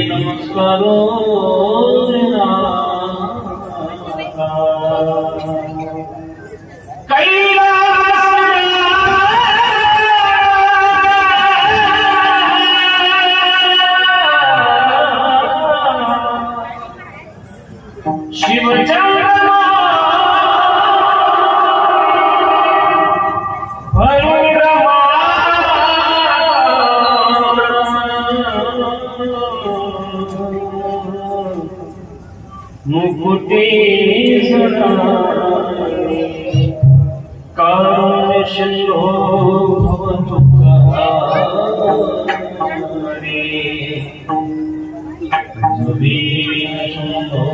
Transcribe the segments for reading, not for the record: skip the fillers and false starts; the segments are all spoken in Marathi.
नमस्कारो मुकुटे कारुण्य सिंधो भवतु रे जुबीन सिंधो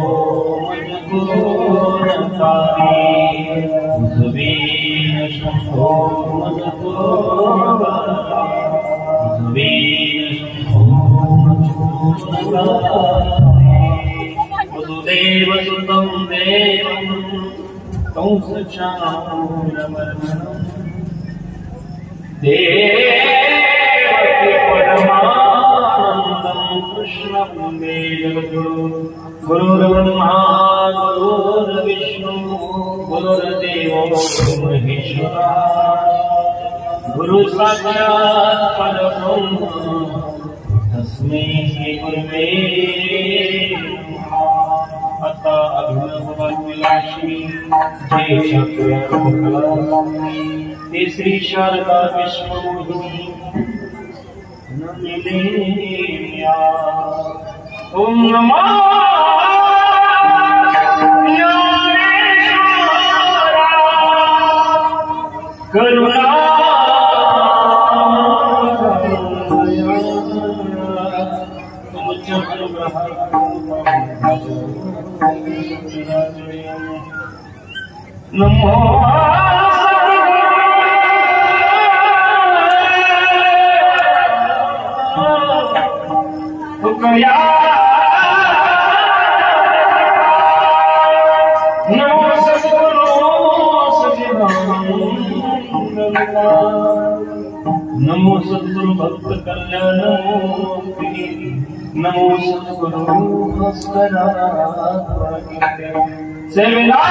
मजकूरकारी जुबीन सिंधो जुबीन सिंधो वसुदेव सुतं देवं कंसचाणूरमर्दनं देवकी परमानन्दं कृष्णं वन्दे जगद्गुरुं गुरुर्ब्रह्मा गुरुर्विष्णु गुरुर्देवो महेश्वरः गुरुसाक्षात् परब्रह्म तस्मै श्री गुरुवे अता अभिनवविलासी जय चक्रवर्ती हे श्री शारदा विश्वमोहिनी न मिलेया ओम नमो करुणा नमो हुकया नमो सद्गुरु नमो सद्गुरु भक्त कल्याण नमो सद्गुरु भास्करा सेविला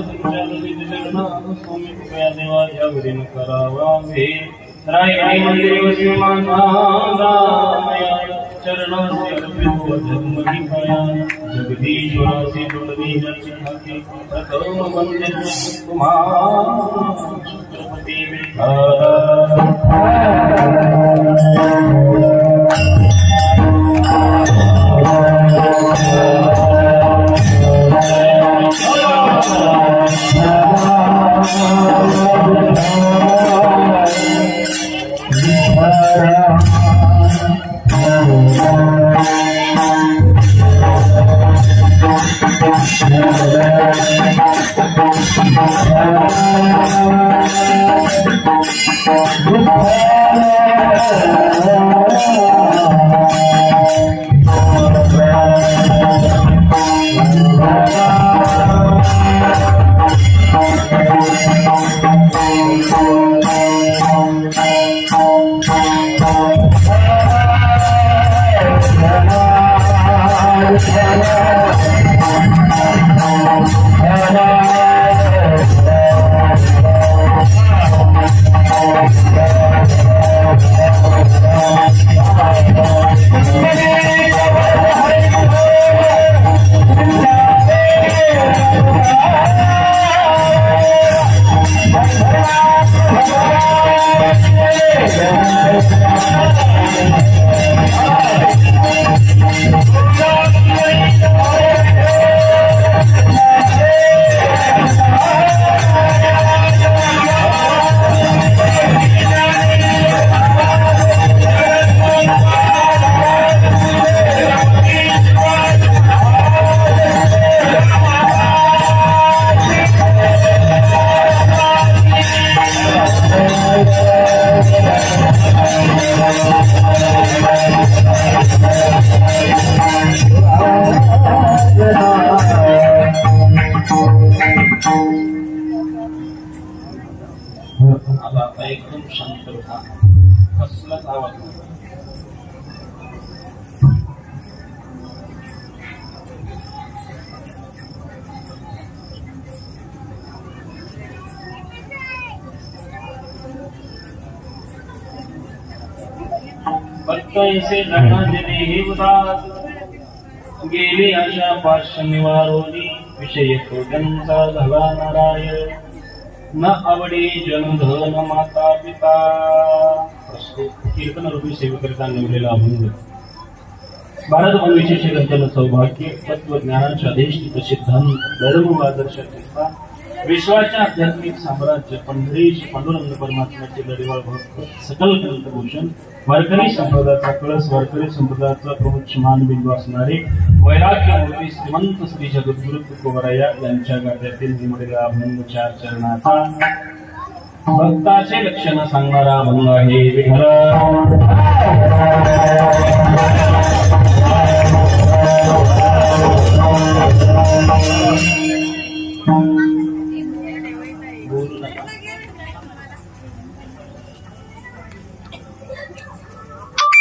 स्वामी कृपया देवा यावरी न करावावे राय मंदिर वसी माझा चरणाचे धर्म निकाया जगदीश्वराचे जोडवी जगती प्रथम वंदे तुम्हारा छत्रपती विठाला आता एकदम शांत होता कसलाच आवाज नाही फक्त ऐसे धना दिले हे उदास गेली अशा पार्श्व निवारोनी विषय तो त्यांचा झाला नारायण न आवडे जनधन माता पिता कीर्तन रूपी सेवेकरिता निवडलेला अभंग भारत विशेष ग्रंथन सौभाग्य तत्वज्ञानाच्या अधिष्ठित सिद्धांत धर्म आदर्शाचा विश्वाच्या आध्यात्मिक साम्राज्य पंढरीश पांडुरंग परमात्म्याचे लढीवाळ भक्त सकल ग्रंथभूषण वारकरी संप्रदायाचा कळस वारकरी संप्रदायाचा प्रमुख मान बिंदू असणारे वैराग्य मूर्ती श्रीमंत श्री जगद्गुरु तुकोबराया यांच्या गाद्यातील निवडलेला अभंग चार चरणाचा भक्ताचे लक्षण सांगणारा अभंग आहे विठ्ठल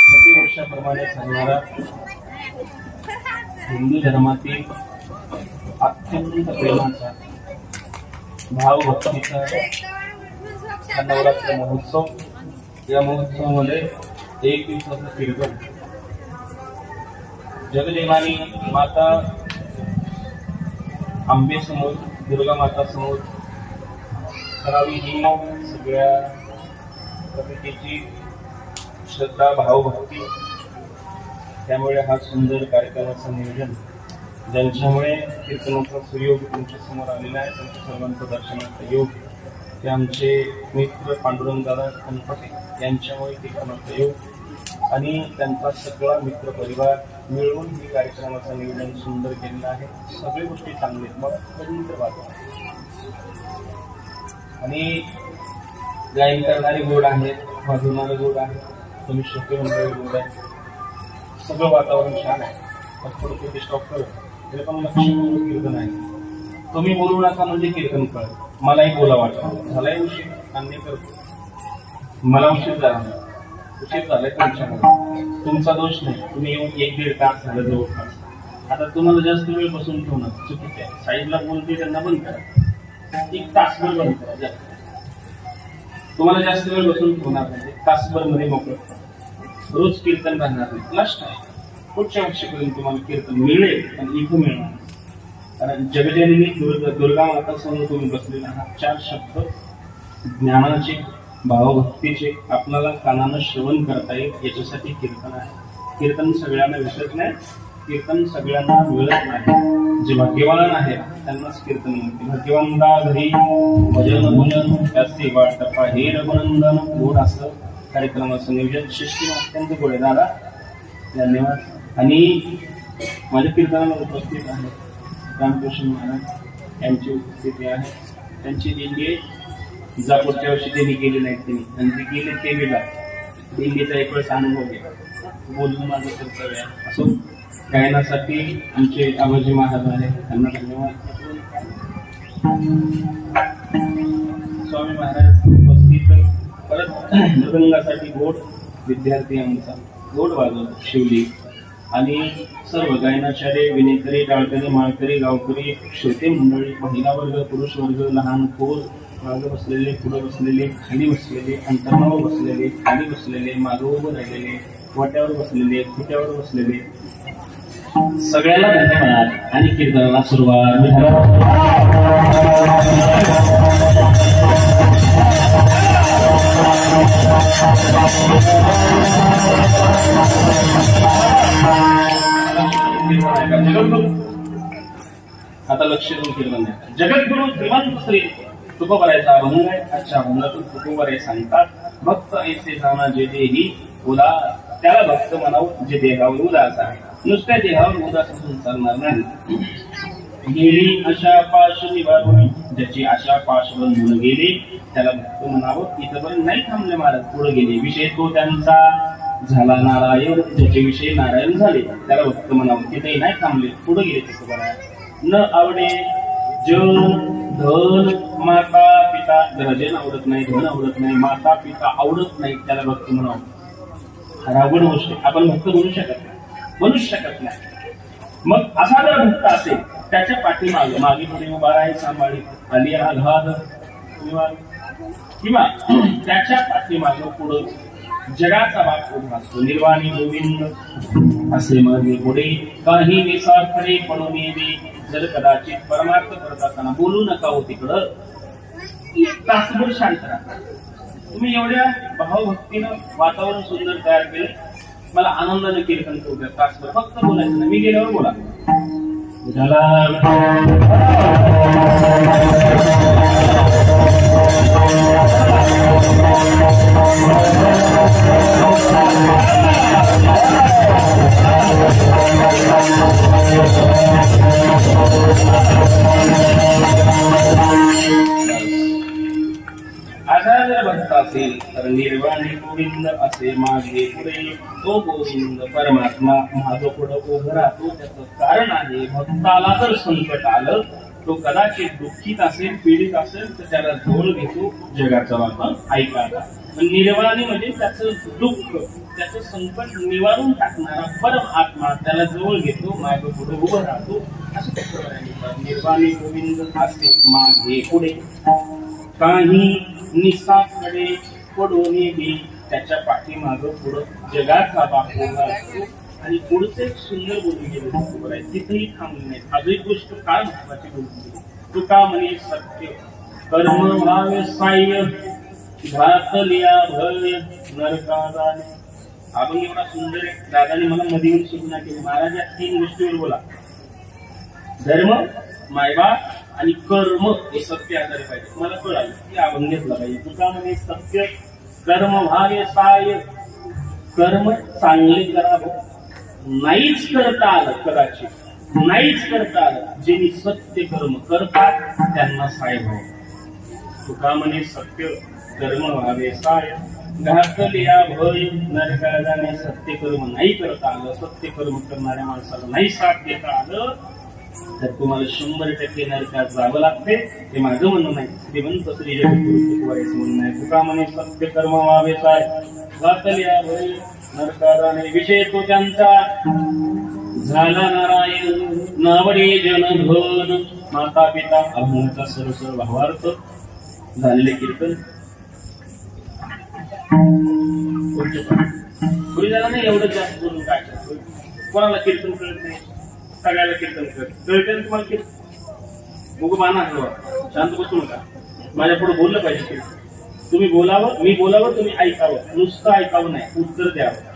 प्रतिवर्षाप्रमाणे सांगणारा हिंदू धर्मातील अत्यंत प्रेमाचा भावभक्तीचा हा नवरात्र महोत्सव. या महोत्सवामध्ये एक दिवसाचं कीर्तन जगदेवानी माता आंबे समोर दुर्गा माता समोर करावी ही सगळ्या प्रकृतीची श्रद्धा भावभक्ती. त्यामुळे हा सुंदर कार्यक्रमाचं नियोजन ज्यांच्यामुळे कीर्तनाचा सुयोग तुमच्या समोर आलेला आहे त्यांच्या सर्वांचं दर्शनाचा योग ते आमचे मित्र पांडुरंग दादा गणपती यांच्यामुळे कीर्तनाचा योग आणि त्यांचा सगळा मित्र परिवार मिळून ही कार्यक्रमाचं नियोजन सुंदर केलेलं आहे. सगळी गोष्टी चांगली आहेत. मला सुंदर वाटतं आणि गायन करणारे गोड आहेत, वाजवणारे गोड आहेत, तुम्ही श्रोते मंडळी गोड आहे. सगळं वातावरण छान आहे. थोडं थोडं स्टॉप करत तरी पण लक्षपूर्वक कीर्तन आहे. तुम्ही बोलू नका म्हणजे कीर्तन कळत. मलाही बोला वाटतं झालाय उशीर अन्य करतो. मला उशीर झाला झालाय तुमच्यामुळे. तुमचा दोष नाही. तुम्ही येऊन 1-1.5 तास झालं जवळपास. आता तुम्हाला जास्त वेळ बसून ठेवणं चुकीचं आहे. साईडला बोलते त्यांना बंद करा. एक तासभर बंद करा जास्त. तुम्हाला जास्त वेळ बसून होणार नाही. तासभर मध्ये मोकळं. रोज कीर्तन राहणार नाही. लास्ट आहे. पुढच्या वर्षीपर्यंत तुम्हाला कीर्तन मिळेल, पण इथं मिळणार नाही. कारण जगजननी दुर्गा माता समोर तुम्ही बसलेला आहात. 4 शब्द ज्ञानाचे, भावभक्तीचे आपल्याला कानानं श्रवण करता येईल, याच्यासाठी कीर्तन आहे. कीर्तन सगळ्यांना विसरत नाही. कीर्तन सगळ्यांना मिळत नाही. जे भाग्यवान आहेत त्यांनाच कीर्तन मिळते. भाग्यवंता घरी भजन भुजन त्याचे वाट हे रघुनंदन. गोड असं कार्यक्रमाचं नियोजन शिस्तीने अत्यंत गोड आहे. दादा धन्यवाद. आणि माझ्या कीर्तनाला उपस्थित आहे रामकृष्ण महाराज यांची उपस्थिती आहे. त्यांची दिंडी जा पुढच्या वर्षी त्यांनी केली नाही त्यांनी, आणि ते गेले ते वेळा दिंडीचा एक वेळेस अनुभव घ्या. बोलणं माझं कर्तव्य आहे. असो गायनासाठी आमचे आबाजी महाराज आहे, त्यांना धन्यवाद. स्वामी महाराज उपस्थित. परत मृदंगासाठी गोड विद्यार्थी आमचा गोड वाजवतो शिवली. आणि सर्व गायनाचार्य, विनेकरी, टाळकरी, माळकरी, गावकरी, श्रोते मंडळी, महिला वर्ग, पुरुष वर्ग, लहान थोर, मागे बसलेले, पुढे बसलेले, खाली बसलेले, अंतर्नावर बसलेले, खाली बसलेले, मागे उभं राहिलेले, वाट्यावर बसलेले, खुट्यावर बसलेले, सगळ्याला धन्यवाद. आणि कीर्तनाला सुरुवात. जगद्गुरु आता लक्ष देऊन कीर्तन द्या. जगद्गुरु श्रीमंत श्री तुकोबरायचा अभंग आहे. आजच्या अभंगातून तुकोबराय सांगतात, भक्त ऐसे जाना जे देही उदार, त्याला भक्त म्हणावं जे देहावर उदास आहे. नुसत्या देहावर उदास असून चालणार नाही. गेली आशा पाश निवारून, ज्याची आशा पाश बंधून गेली त्याला भक्त म्हणावं. इथपर्यंत नाही थांबले महाराज, पुढे गेले. विषय तो त्यांचा झाला नारायण, ज्याचे विषय नारायण झाले त्याला भक्त म्हणावं. तिथेही नाही थांबले, पुढे गेले. तुकोबराय न आवडे जन धन माता पिता, ज्याला जन आवडत नाही, धन आवडत नाही, माता पिता आवडत नाही त्याला भक्त म्हणावं. रावण गोष्ट आपण भक्त बनू शकत नाही. मग असा जर भक्त असेल त्याच्या पाठीमागे मागे पुढे उभा राहील सांभाळी खाली आघात किंवा त्याच्या पाठीमागे पुढे जगाचा बाप उभा असतो. निर्वाणी गोविंद असे मागे पुढे काही निसाखडे पडून येणे. जर कदाचित परमार्थ करत असताना बोलू नका हो तिकडं, तासभर शांत राहा. तुम्ही एवढ्या भावभक्तीनं वातावरण सुंदर तयार केलं, मला आनंदाने कीर्तन करू द्या. तासभर फक्त बोलायचं नाही, मी गेल्यावर बोला. असा जर भक्त असेल तर निर्वाणी गोविंद असे मागे पुढे. तो गोविंद परमात्मा मागं पुढं उभं राहतो. त्याचं कारण आहे, भक्ताला जर संकट आलं, तो कदाचित दुःखित असेल, पीडित असेल तर त्याला जवळ घेतो. जगाचा बाबा ऐकायला. निर्वाणी म्हणजे त्याचं दुःख, त्याचं संकट निवारून टाकणारा परमात्मा त्याला जवळ घेतो, मागे पुढे उभं राहतो. असं निर्वाणी गोविंद असे मागे पुढे काही निसाकडे पडून येणे. त्याच्या पाठीमागं पुढं जगाचा बाप उभा असतो. आणि पुढचे सुंदर बोलून गेले तिथेही थांबले नाही. अजून गोष्ट काय महत्वाची बोलून गेली. तुका म्हणे सत्य कर्म व्हावे साह्य, घातलिया भय नरका जाणे. आपण एवढा सुंदर आहे. दादाने मला मध्ये येऊन सूचना केली, महाराज या 3 गोष्टीवर बोला. धर्म, मायबाप आणि कर्म हे सत्य आधारे पाहिजे. मला कळालं की अभंग घेतला पाहिजे. तुका म्हणे सत्य कर्म व्हावे साह्य, कर्म चांगले करावं. नाहीच करता आलं, कदाचित नाहीच करता आलं, जे सत्य कर्म करतात त्यांना साह्य व्हावं. तुका म्हणे सत्य कर्म व्हावे साह्य, घातलिया भय नरका जाणे. सत्य कर्म नाही करता आलं, सत्य कर्म करणाऱ्या माणसाला नाही साथ देता आलं तर तुम्हाला 100% नरकात जावं लागते. हे माझं म्हणणं नाही, श्रीमंत श्री जगद्गुरु तुकोबरायचं म्हणणं आहे. तुका म्हणे सत्य कर्म व्हावे साह्य, घातलिया भय नरका जाणे. विषय तो त्यांचा झाला नारायण नावडे जनधन माता पिता अभंगाचा सरसर भावार्थ झालेले कीर्तन कोणी झाला नाही एवढं जास्त बोलून काय करतो कोणाला कीर्तन कळत नाही सगळ्याला कीर्तन कळते तुम्हाला कीर्तन मुग माना शांत बसू नका माझ्या पुढे बोललं पाहिजे कीर्तन तुम्ही बोलावं मी बोलावं तुम्ही ऐकावं नुसतं ऐकावं नाही उत्तर द्यावं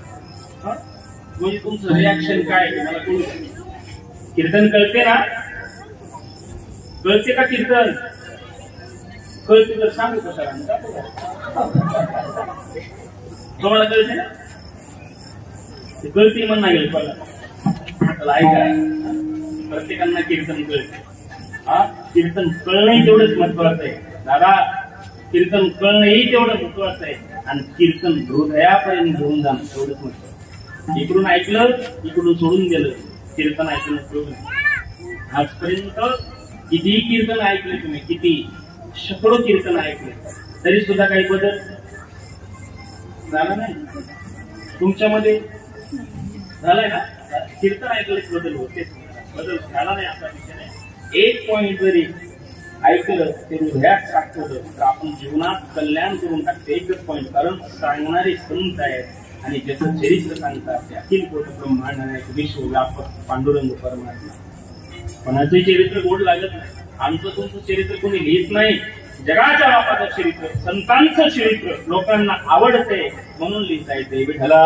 म्हणजे तुमचं रिॲक्शन काय मला कोणी कीर्तन कळते ना कळते का कीर्तन कळते तर सांगू कशा तुम्हाला कळते ना कळते म्हण नाही त्याला ऐका प्रत्येकांना कीर्तन कळते हा कीर्तन कळणंही तेवढंच महत्वाचं आहे दादा कीर्तन कळणंही तेवढं महत्वाचं आहे आणि कीर्तन हृदयापर्यंत घेऊन जाणं तेवढंच महत्वाचं इकडून ऐकलं इकडून सोडून गेलं कीर्तन ऐकलं उपयोग आजपर्यंत कितीही कीर्तन ऐकले तुम्ही किती शेकडो कीर्तन ऐकले तरी सुद्धा काही बदल झाला नाही तुमच्यामध्ये झालाय ना कीर्तन ऐकलं बदल होते बदल झाला नाही असा विषय नाही एक पॉइंट जरी ऐकलं ते हृदयात टाकलं तर आपण जीवनात कल्याण करून टाकतो एकच पॉइंट कारण सांगणारे संत आहेत आणि ज्याचं चरित्र सांगतात ते अखिल कोट ब्रह्मांड आणि विश्व व्यापक पांडुरंग परमात्मा कोणाचंही चरित्र गोड लागत नाही आमचं तुमचं चरित्र कोणी लिहित नाही जगाच्या बापाचं चरित्र संतांचं चरित्र लोकांना आवडते म्हणून लिहिता येते विठ्ठला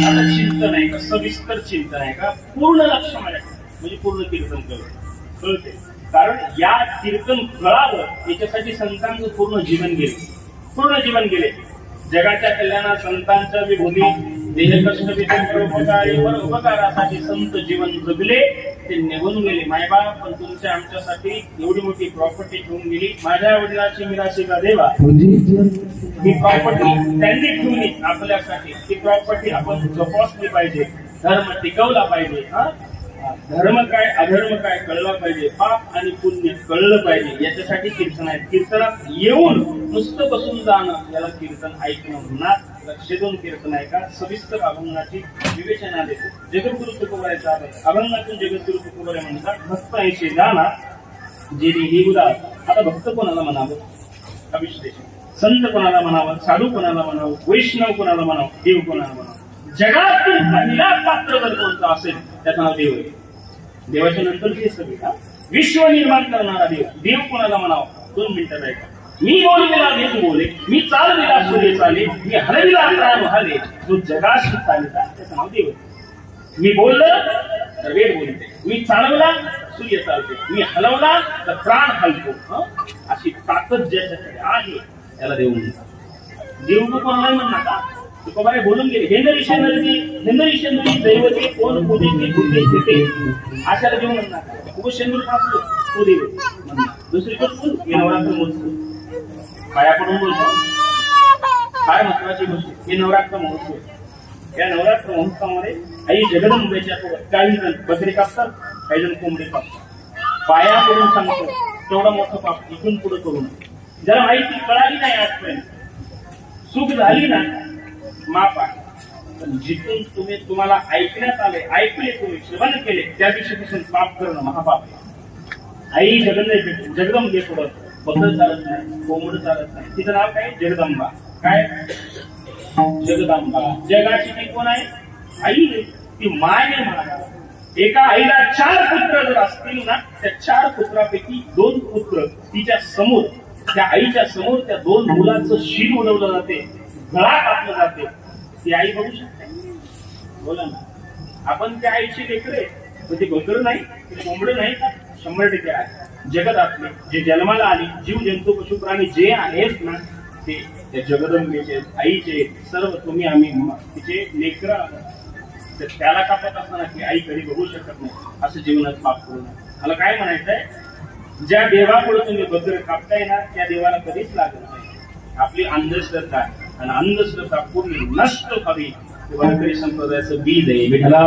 आता चिंतन आहे का सविस्तर चिंतन आहे का पूर्ण लक्ष माझ्याकडे म्हणजे पूर्ण कीर्तन कळते कारण या कीर्तन कळावं याच्यासाठी संतांचं पूर्ण जीवन गेले जगाच्या कल्याणात संतांच्या विभूती देहकष्ट उपकारासाठी संत जीवन जगले ते निघून गेले मायबाप पण तुमच्या आमच्यासाठी एवढी मोठी प्रॉपर्टी ठेवून गेली माझ्या वडिलाची मिराशी का देवा ही प्रॉपर्टी त्यांनी ठेवली आपल्यासाठी ती प्रॉपर्टी आपण जपवली पाहिजे धर्म टिकवला पाहिजे धर्म काय अधर्म काय कळला पाहिजे पाप आणि पुण्य कळलं पाहिजे याच्यासाठी कीर्तन आहे कीर्तनात येऊन नुसतं बसून जाणं याला कीर्तन ऐकणं म्हणणार लक्ष देऊन कीर्तन ऐका सविस्तर अभंगाची विवेचना देतो जगद्गुरु तुकोबारायचा अभंगातून जगद्गुरु तुकोबारे म्हणतात भक्त ऐसे जाना जे ही उदार आता भक्त कोणाला म्हणावं अविश्लेषण संत कोणाला म्हणावं साधू कोणाला म्हणावं वैष्णव कोणाला म्हणावं देव कोणाला म्हणावं जगातील पहिला पात्र जर कोणता असेल त्याचं नाव देव आहे देवाच्या नंतर हे सगळे विश्व निर्माण करणारा देव कोणाला म्हणावं 2 मिनिटं ऐका मी बोललेला देव बोले मी चाललेला सूर्य चाले मी हलविला प्राण हाले जो जगाशी चालता त्याचं नाव देव मी बोललं तर वेद बोलते मी चालवला सूर्य चालते मी हलवला तर प्राण हलतो अशी ताकद ज्याच्याकडे आहे त्याला देव म्हणतात देव कोणाला म्हणणार का तुकोबारे बोलून गेले हेंदरी शेंदरी दैवते कोण पूजेचे घेते अशाला देव म्हणणार खूप शेंदूर फासलो तो देव दुसरीकडे हे नवरात्र महोत्सव पाया पडून बोलतो फार महत्वाची गोष्ट हे नवरात्र महोत्सव या नवरात्र महोत्सवामध्ये आई जगदंबेच्या काही जण बकरी कापतात काही जण कोंबडी कापतात पाया पडून सांगतो तेवढं मोठं पाप इथून पुढे करू नये ज्याला माहिती कळाली नाही आजपर्यंत सुख झाली ना माफ आहे पण जिथून तुम्हाला ऐकण्यात आले ऐकले तुम्ही श्रवण केले त्या दिवशीपासून पाप करणं महापाप आहे आई जगदंबे पुढं बकरं चालत नाही कोंबड चालत नाही तिचं नाव काय जगदंबा काय जगदंबा जगाची ती कोण आहे आई ती माय म्हणा एका आईला 4 पुत्र जर असतील ना त्या 4 पुत्रापैकी 2 पुत्र तिच्या समोर त्या आईच्या समोर त्या 2 मुलांचं शीर उडवलं जाते गळा कापलं जाते ती आई बघू शकते बोला ना आपण त्या आईची लेकरे ते बकरं नाही ते कोंबडं नाही 100% आहे जगतातले जे जन्माला आली जीव जंतू पशु प्राणी जे आहेत ना ते त्या जगदंबेचे आईचे सर्व तुम्ही आम्ही तिचे लेकरं आहोत तर त्याला कापत असताना की आई कधी बघू शकत नाही असं जीवनात पाप करू नये मला काय म्हणायचंय ज्या देवापुढे तुम्ही बकरं कापताय ना त्या देवाला कधीच लागत नाही आपली अंधश्रद्धा आहे आणि अंधश्रद्धा पूर्ण नष्ट व्हावी ते वारकरी संप्रदायाचं बीज आहे विठ्ठला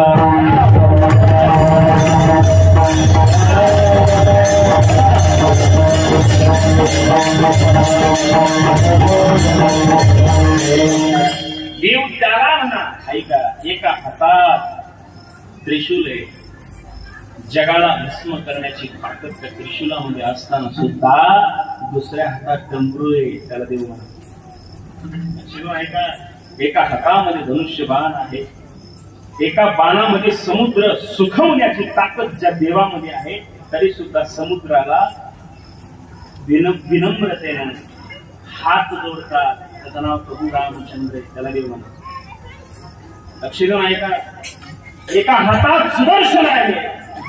देव त्याला म्हणा, ऐका, एका हातात त्रिशूल आहे. जगाला भस्म करण्याची ताकद त्या त्रिशूलामध्ये असताना सुद्धा दुसऱ्या हातात डमरू आहे, त्याला देव म्हणा. ऐका, एका हातामध्ये धनुष्यबाण आहे, एका बाणामध्ये समुद्र सुखवण्याची ताकद ज्या देवामध्ये आहे, तरी सुद्धा समुद्राला विनम्रतेने हात जोडतात. त्याचं नाव प्रभू रामचंद्र, त्याला देव म्हणतात. लक्षण ऐका, एका हातात सुदर्शन आहे,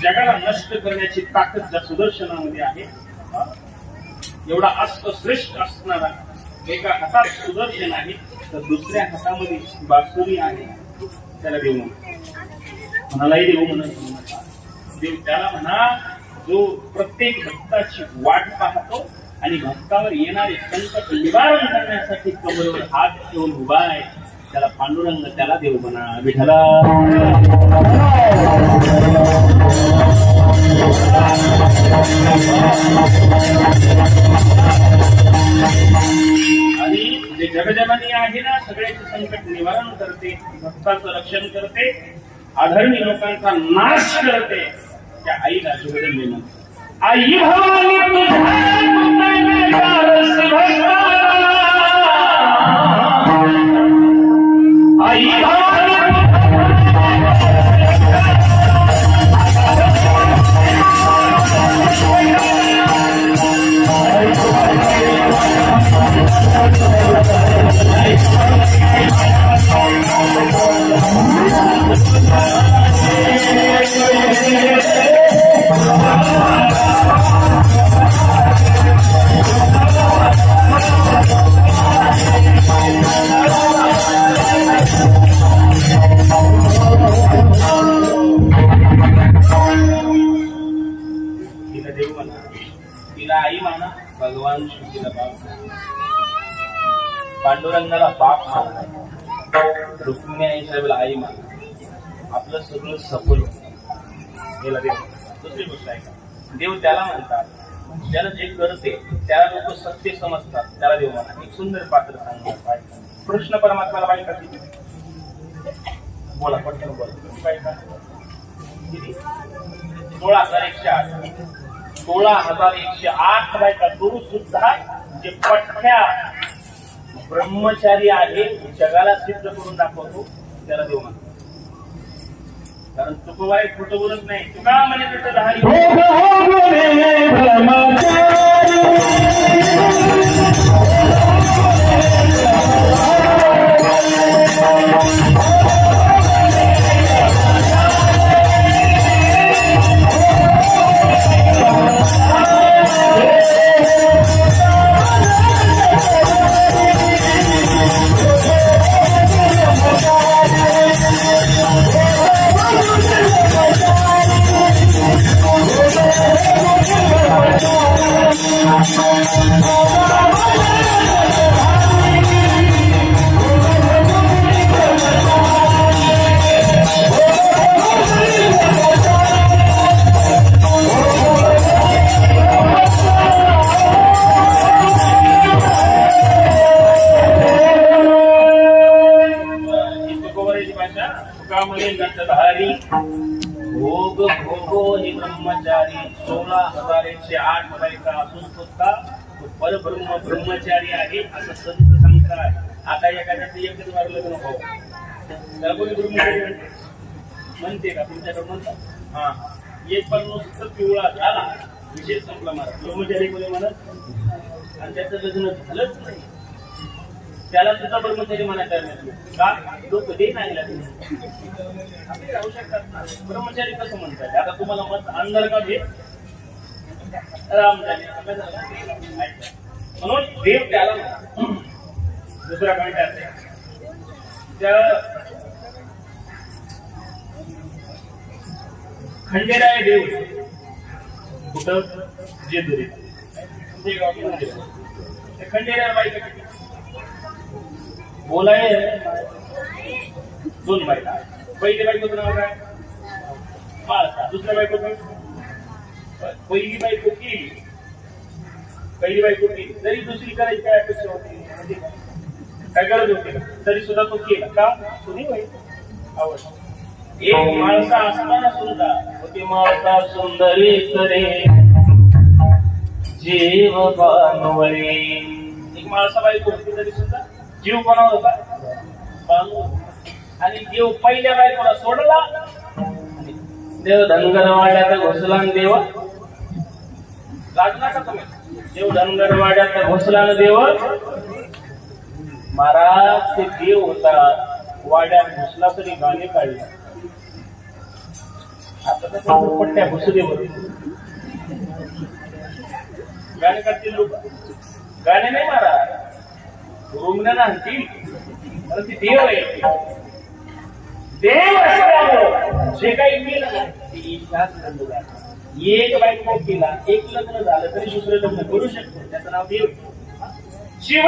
जगाला नष्ट करण्याची ताकद ज्या सुदर्शनामध्ये आहे. एवढा अस्त्र श्रेष्ठ असणारा एका हातात सुदर्शन आहे, तर दुसऱ्या हातामध्ये बासुरी आहे, त्याला देव म्हणतात. म्हणालाही देव म्हणत, देव त्याला म्हणा जो प्रत्येक भक्ताची वाट पाहतो आणि भक्तावर येणारे संकट निवारण करण्यासाठी कमरेवर हात ठेवून उभा आहे, त्याला पांडुरंग, त्याला देव म्हणा. विठ्ठला आणि जे जगजननी आहे ना, सगळ्याचे संकट निवारण करते, भक्ताचं रक्षण करते, आधर्मी लोकांचा नाश करते, त्या आईला जगदंबे म्हणतात. आई भवानी आई तिला आई माना, भगवान शिवजीला बाप, पांडुरंगाला बाप माना, रुक्मिणी आईला आई माना, आपलं सगळं सफल होतं. दुसरी गोष्ट आहे का, देव त्याला म्हणतात ज्याला जे करते त्याला लोक सत्य समजतात, त्याला देव म्हणा. एक सुंदर पात्र सांगणार पाहिजे. कृष्ण परमात्माला बायका किती? बोला पटकन बोला. बायका किती? 16,108. 16,108 बायका करू सुद्धा जे पठ्या ब्रह्मचारी आहे, जगाला सिद्ध करून दाखवतो, त्याला देव म्हणा. कारण तुकोबाई खोटं बोलत नाही. तुका म्हणे तिथं लहान भोग भोगो हे ब्रह्मचारी. 16,108 बायका असून सुद्धा तो परब्रह्म ब्रह्मचारी आहे असं संत सांगतात. आता एखाद्याचं एकच वार लग्न भाऊ त्याला कोणी ब्रह्मचारी म्हणते का? तुमच्याकडे म्हणतात. हा, एक पण नुसतं पिवळा झाला विशेष संपला मला ब्रह्मचारी कोणी म्हणत, आणि त्याचं लग्न झालंच नाही त्याला सुद्धा ब्रह्मचारी म्हणायला का? लोक दे नाही राहू शकतात ना. ब्रह्मचारी कसं म्हणतात? आता तुम्हाला मत अंदर का घे राम म्हणून देव त्याला दुसरा पॉइंट आहे त्या खंडेराय देव कुठं जेजुरी खंडेराय बायका बोलाय दोन बायका. पहिली बायकोचं नाव काय? माळसा. दुसऱ्या बायकोचं पहिली बायको केली पहिली बायको केली तरी दुसरी करायची काय अपेक्षा होती म्हणजे काय गरज होती का? तरी सुद्धा तो केला का? तुम्ही आवड एक माणसा असताना सुद्धा होती माळसा सुंदरी करे जीव बांधवरे. एक माणसा बायको होती तरी सुद्धा जीव कोणावर होता? बांधव. आणि जीव पहिल्या बायकोला सोडला देव धनगरवाड्यात घुसला देव लागला का तुम्ही? देव धनगरवाड्यात घुसला देव. महाराज ते देव होता वाड्यात घुसला तरी गाणे काढले. आता तर पट्ट्या घुसू दे गाणे काढतील लोक. गाणे नाही महाराज रुग्ण आणतील ते देव आहे. देव जे काही केलं एक बायको केला एक लग्न झालं तरी दुसरं लग्न करू शकतो त्याचं नाव देव. शिव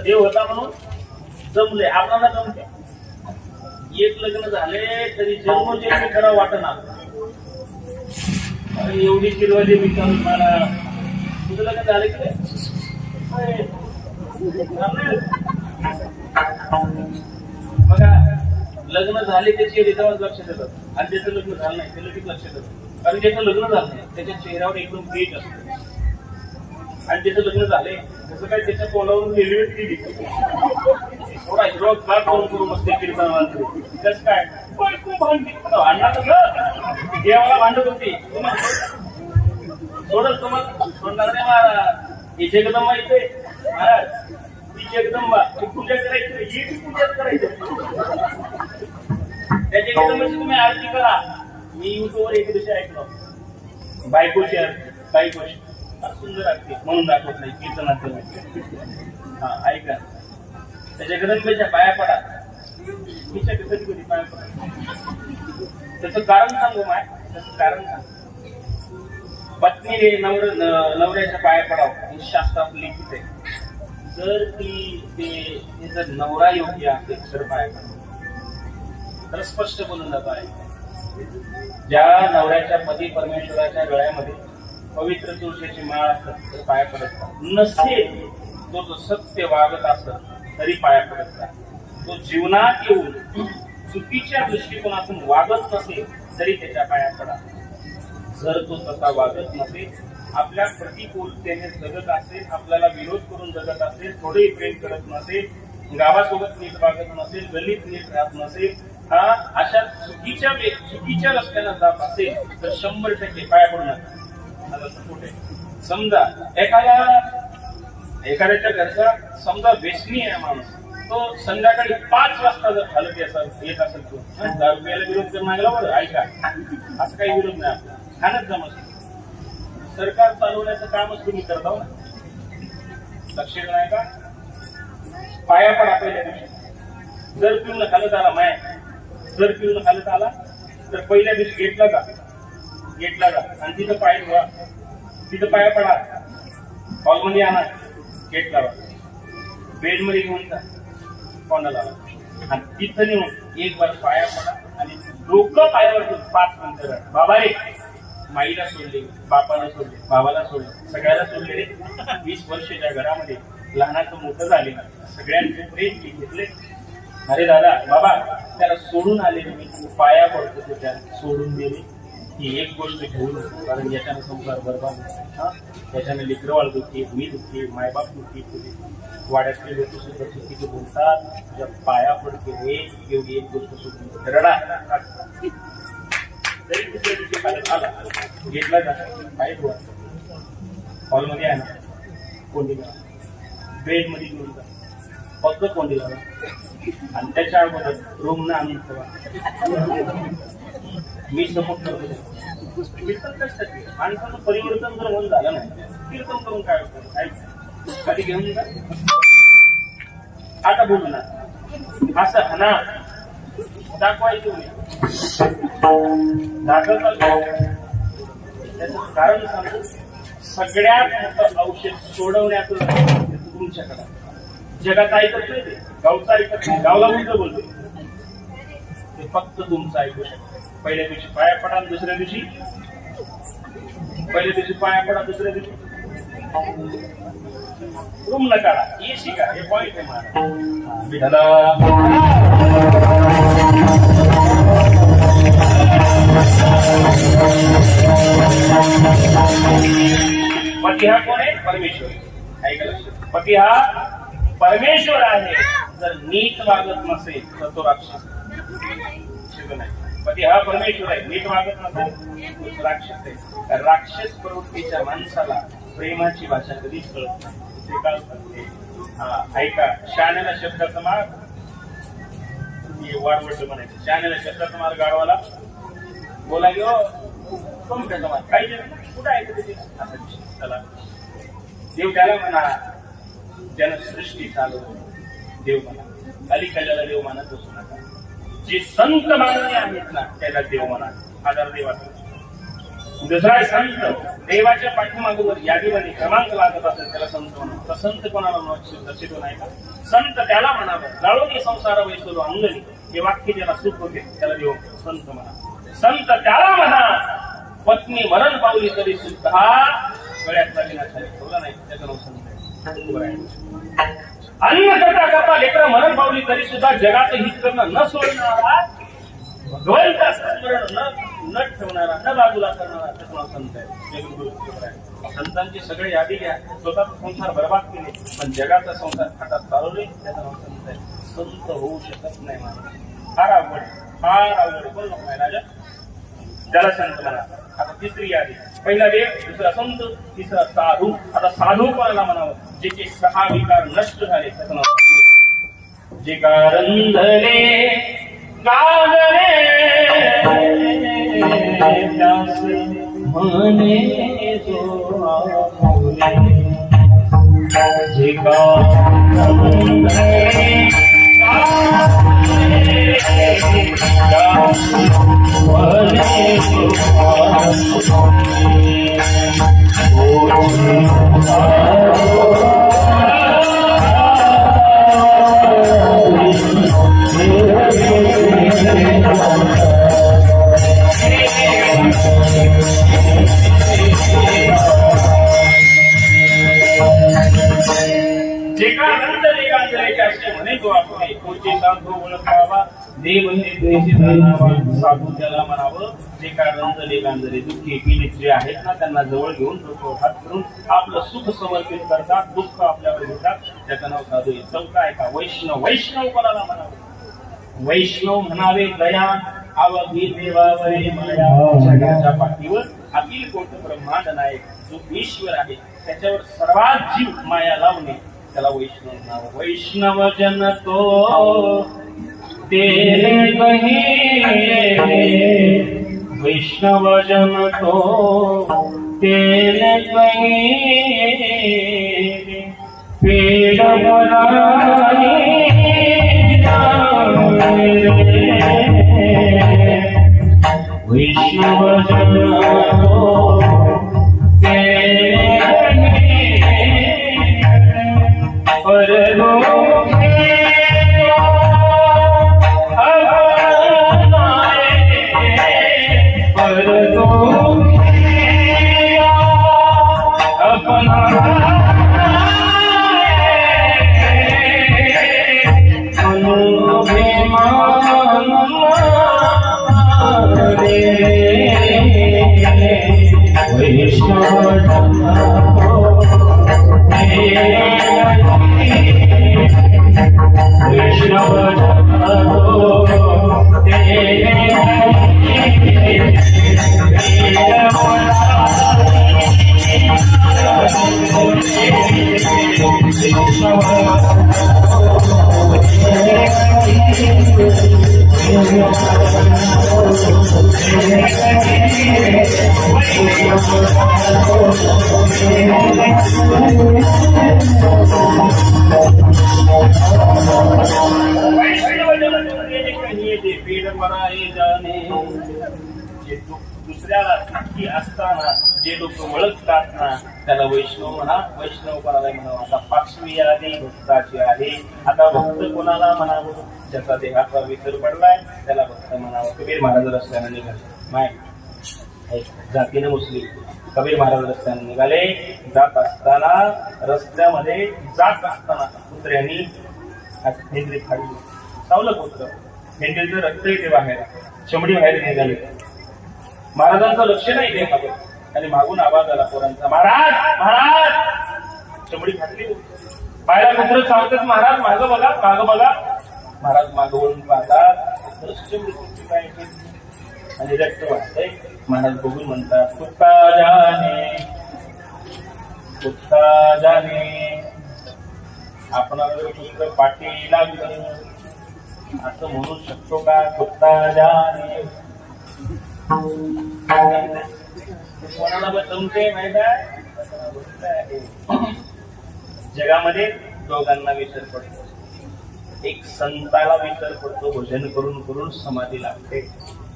देव होता म्हणून जमले आपल्याला जमते. एक लग्न झाले तरी जन्मोजन्मी खरं वाटणार. एवढी चिरवाली विचारून मला तुझं लग्न झाले की बघा लग्न झाले त्याची तेव्हाच लक्षात येतात आणि ज्याचं लग्न झालं नाही ते लगेच लक्षात येतं. कारण ज्याचं लग्न झालं नाही त्याच्या चेहऱ्यावर एकदम तेज असतो आणि ज्याचं लग्न झाले तसं काय त्याच्या तोंडावरून रेल्वे केली थोडा हिरो का करून मस्त कीर्तन कसं काय भांडणार देवाला भांडत होती सोडल तुम्हाला सोडणार नाही महाराज. ही जगदंबा इथे महाराज ती जगदंबा पूजा करायची ही पूजाच करायची. त्या जगदंबाची तुम्ही आरती करा. मी युट्यूबवर एक दिवशी ऐकलो बायकोची बायकोची सुंदर आरती म्हणून दाखवत नाही कीर्तनात. हा ऐका त्या जगदंबेच्या पाया पडा. तिच्या कधी कधी पाया पडा त्याचं कारण सांगू माय. त्याचं कारण सांग. पत्नीने नवऱ्याच्या पाया पडावं हे शास्त्रात लिखित आहे. जर ती जर नवरा योग्य असेल तर पाया पडावं. तर स्पष्ट बोलून जातो आहे ज्या नवऱ्याच्या पती परमेश्वराच्या गळ्यामध्ये पवित्र तुळशीची माळ असत तर पाया पडत नसेल. तो सत्य वागत असत तरी पाया पडत नाही. तो जीवनात येऊन चुकीच्या दृष्टिकोनातून वागत नसेल तरी त्याच्या पाया पडा. जर तो तसा वागत नसेल आपल्या प्रतिकूलतेने जगत असेल आपल्याला विरोध करून जगत असेल थोडेही प्रेम करत नसेल गावासोबत नीट वागत नसेल गल्लीत नीट राहत नसेल हा अशा चुकीच्या रस्त्याला जात असेल तर 100% पाया पडू नका. समजा एखाद्याच्या घरचा समजा व्यसनी आहे माणूस तो संध्याकाळी 5 वाजता जर हालत येत असेल तो दारू प्यायला विरोध करणार बरं ऐका असं काही विरोध नाही. आपला खाणच जमत सरकार चालवण्याचं कामच तुम्ही करता ना. लक्ष नाही का? पाया पडा पहिल्या दिवशी. जर पिऊन खालत आला माय जर पिऊन खालत आला तर पहिल्या दिवशी घेतला का आणि तिथं पाय धुवा. तिथं पाया पडा. हॉलमध्ये आणा गेट लावा. बेडमध्ये घेऊन जा कोणाला आणि तिथं नेऊन एक बार पाया पडा आणि डोकं पायावर ठेवून 5 मिनिटं रड. बाबा रे, माईला सोडले, बापाला सोडले, बाबाला सोडले, सगळ्याला सोडले रे. 20 वर्षाच्या घरामध्ये लहानाचं मोठं झाले, सगळ्यांचे प्रेम घेतले. अरे दादा बाबा, त्याला सोडून आले मी, पाया पडतो त्या सोडून दिले. ही एक गोष्ट घेऊन, कारण याच्यानं संसार बरबाद होतो, त्याच्याने लेकरवाळ दुखी, मी दुखी, मायबाप दुखी, वाड्यातले लोक सुद्धा चुकीचे बोलतात. तुझ्या पाया पडते रे, एवढी एक गोष्ट सोडून रडा. तरी दुसऱ्या दिवशी कालच आला, घेतला जा काय बुवा, हॉलमध्ये आहे ना, कोंडीला बेड मध्ये घेऊन जा, फक्त कोंडीला आणि त्याच्या अगोदर रूम ना आणून ठेवा. मी सपोर्ट करतो. कीर्तन कशासाठी? माणसाचं परिवर्तन जर होऊन झालं नाही, कीर्तन करून काय होतं? काय कधी घेऊन जा. आता बोलू ना, असं हना दाखवायचं नाही, दाखवता. त्याचं कारण सांगतो, सगळ्यात मोठं औषध सोडवण्याचं तुमच्याकडे. जगात ऐकत नाही, ते गावचं ऐकत नाही, गावला उलट बोलते, ते फक्त तुमचं ऐकू शकतं. पहिल्या दिवशी पाया पडा, दुसऱ्या दिवशी पाया पडा, दुसऱ्या दिवशी रूम नका, हे शिका. हे पॉइंट आहे माझा. पती हा कोण आहे? परमेश्वर. ऐकलं? पती हा परमेश्वर आहे. जर नीट वागत नसेल तर तो राक्षस नाही. पती हा परमेश्वर आहे, नीट वागत नसेल राक्षस आहे. राक्षस प्रवृत्तीच्या माणसाला प्रेमाची भाषा कधीच कळत नाही. ते काय सांगते ऐका, शाण्याला शब्दाचा मार, वाढवट म्हणायचं, शाण्याला शब्दाचा मार गाडवाला बोला घेऊ कमट्याचा मार. काही कुठं ऐकत ते असा विषय. चला, देव त्याला म्हणा ज्यानं सृष्टी चालवली, देव म्हणा. अलीकडल्याला देव मानत बसू नका. जे संत माननीय आहेत ना, त्याला देव म्हणा. आधार देवाचा. दुसरा संत देवाच्या पाठीमागोवर यादीमध्ये क्रमांक लागत असेल त्याला संत म्हणा. तर संत कोणाला दर्शितो नाही का? संत त्याला म्हणावं. जाळून संसार वैसलो अंगणी, हे वाक्य ज्याला सुख होते त्याला देव संत म्हणा. संत त्याला म्हणा पत्नी मरण पावली तरी सुद्धा गळ्यातला विना खाली ठेवला नाही, त्याचं नाव संत आहे. अन्न करता करता लेकरं मरण पावली तरी सुद्धा जगाचं हित करणं न सोडणारा, भगवंताचं स्मरण न ठेवणारा, न बाजूला करणारा, त्याचं नाव संत आहे. संतांची सगळी यादी घ्या. स्वतःचा संसार बर्बाद केले पण जगाचा संसार हातात चालवले, त्याचं नाव संत आहे. संत होऊ शकत नाही माणूस. फार अवघड, फार अवघड. कोण नको आहे राजा, त्याला संत म्हणा. आता तिसरी यादी, पहिला देव, दुसरा संत, तिसरा साधू. आता साधू कोणाला म्हणावं? ज्याचे 6 विकार नष्ट झाले, त्याचं नाव. जे कारंधले गाजरे त्यास म्हणे जो आपुले. जे कारंधले गाजरे त्यास म्हणे जो आपुले. साधू त्याला म्हणावं. जे काय रंजले गांजले दुःखी पीडित जे आहेत ना, त्यांना जवळ घेऊन हात करून आपलं सुख समर्पित करतात, दुःख आपल्यावर घेतात, त्याचं नाव साधू आहे. चौथा आहे का वैष्णव. वैष्णव कोणाला म्हणावं? वैष्णव म्हणावे दया अवधी देवावरे माया. जगाच्या पाठीवर अखिल कोट ब्रह्मांड नायक जो ईश्वर आहे, त्याच्यावर सर्वात जीव माया लावणे, त्याला वैष्णव म्हणावं. वैष्णव जन तो तेरे कहीं, वैष्णव जन तो तेरे कहीं, पेड़ बनाए वैष्णव जन तो तेरे कहीं, पर दुसऱ्याला साक्षी असताना जे लोक ओळखतात ना त्याला वैष्णव म्हणा, वैष्णव कोणाला म्हणावं. आता पाचवी आधी भक्ताची आहे. आता भक्त कोणाला म्हणावं? ज्याचा देहाचा विसर पडलाय त्याला भक्त म्हणावं. कबीर महाराज रस्त्याने निघाले, माय जातीने मुस्लिम. कबीर महाराज रस्त्याने निघाले. जात असताना रस्त्यामध्ये जात असताना कुत्र्यांनी हेंद्री फाडली. सावलं कुत्र, हेंद्रीचं रक्त येते बाहेर, चमडी बाहेर निघाली. महाराजांचं लक्ष नाही देहावर आणि मागून आवाज आला पोरांचा, महाराज महाराज. चमडी फाटली. बाहेर कुत्र चावतात, महाराज मागं बघा मागं बघा. महाराज मागं वळून पाहतात, आणि रक्त वाहतंय. महाराज बघून म्हणतात, कुत्ता जाने कुत्ता जाने. आपणाला जर कुत्र पाठी लागलं असं म्हणू शकतो का? कुत्ता जाने. कोणाला बसवते माहिती आहे? जगामध्ये दोघांना विसर पडतो. एक संताला विसर पडतो, भजन करून करून समाधी लागते.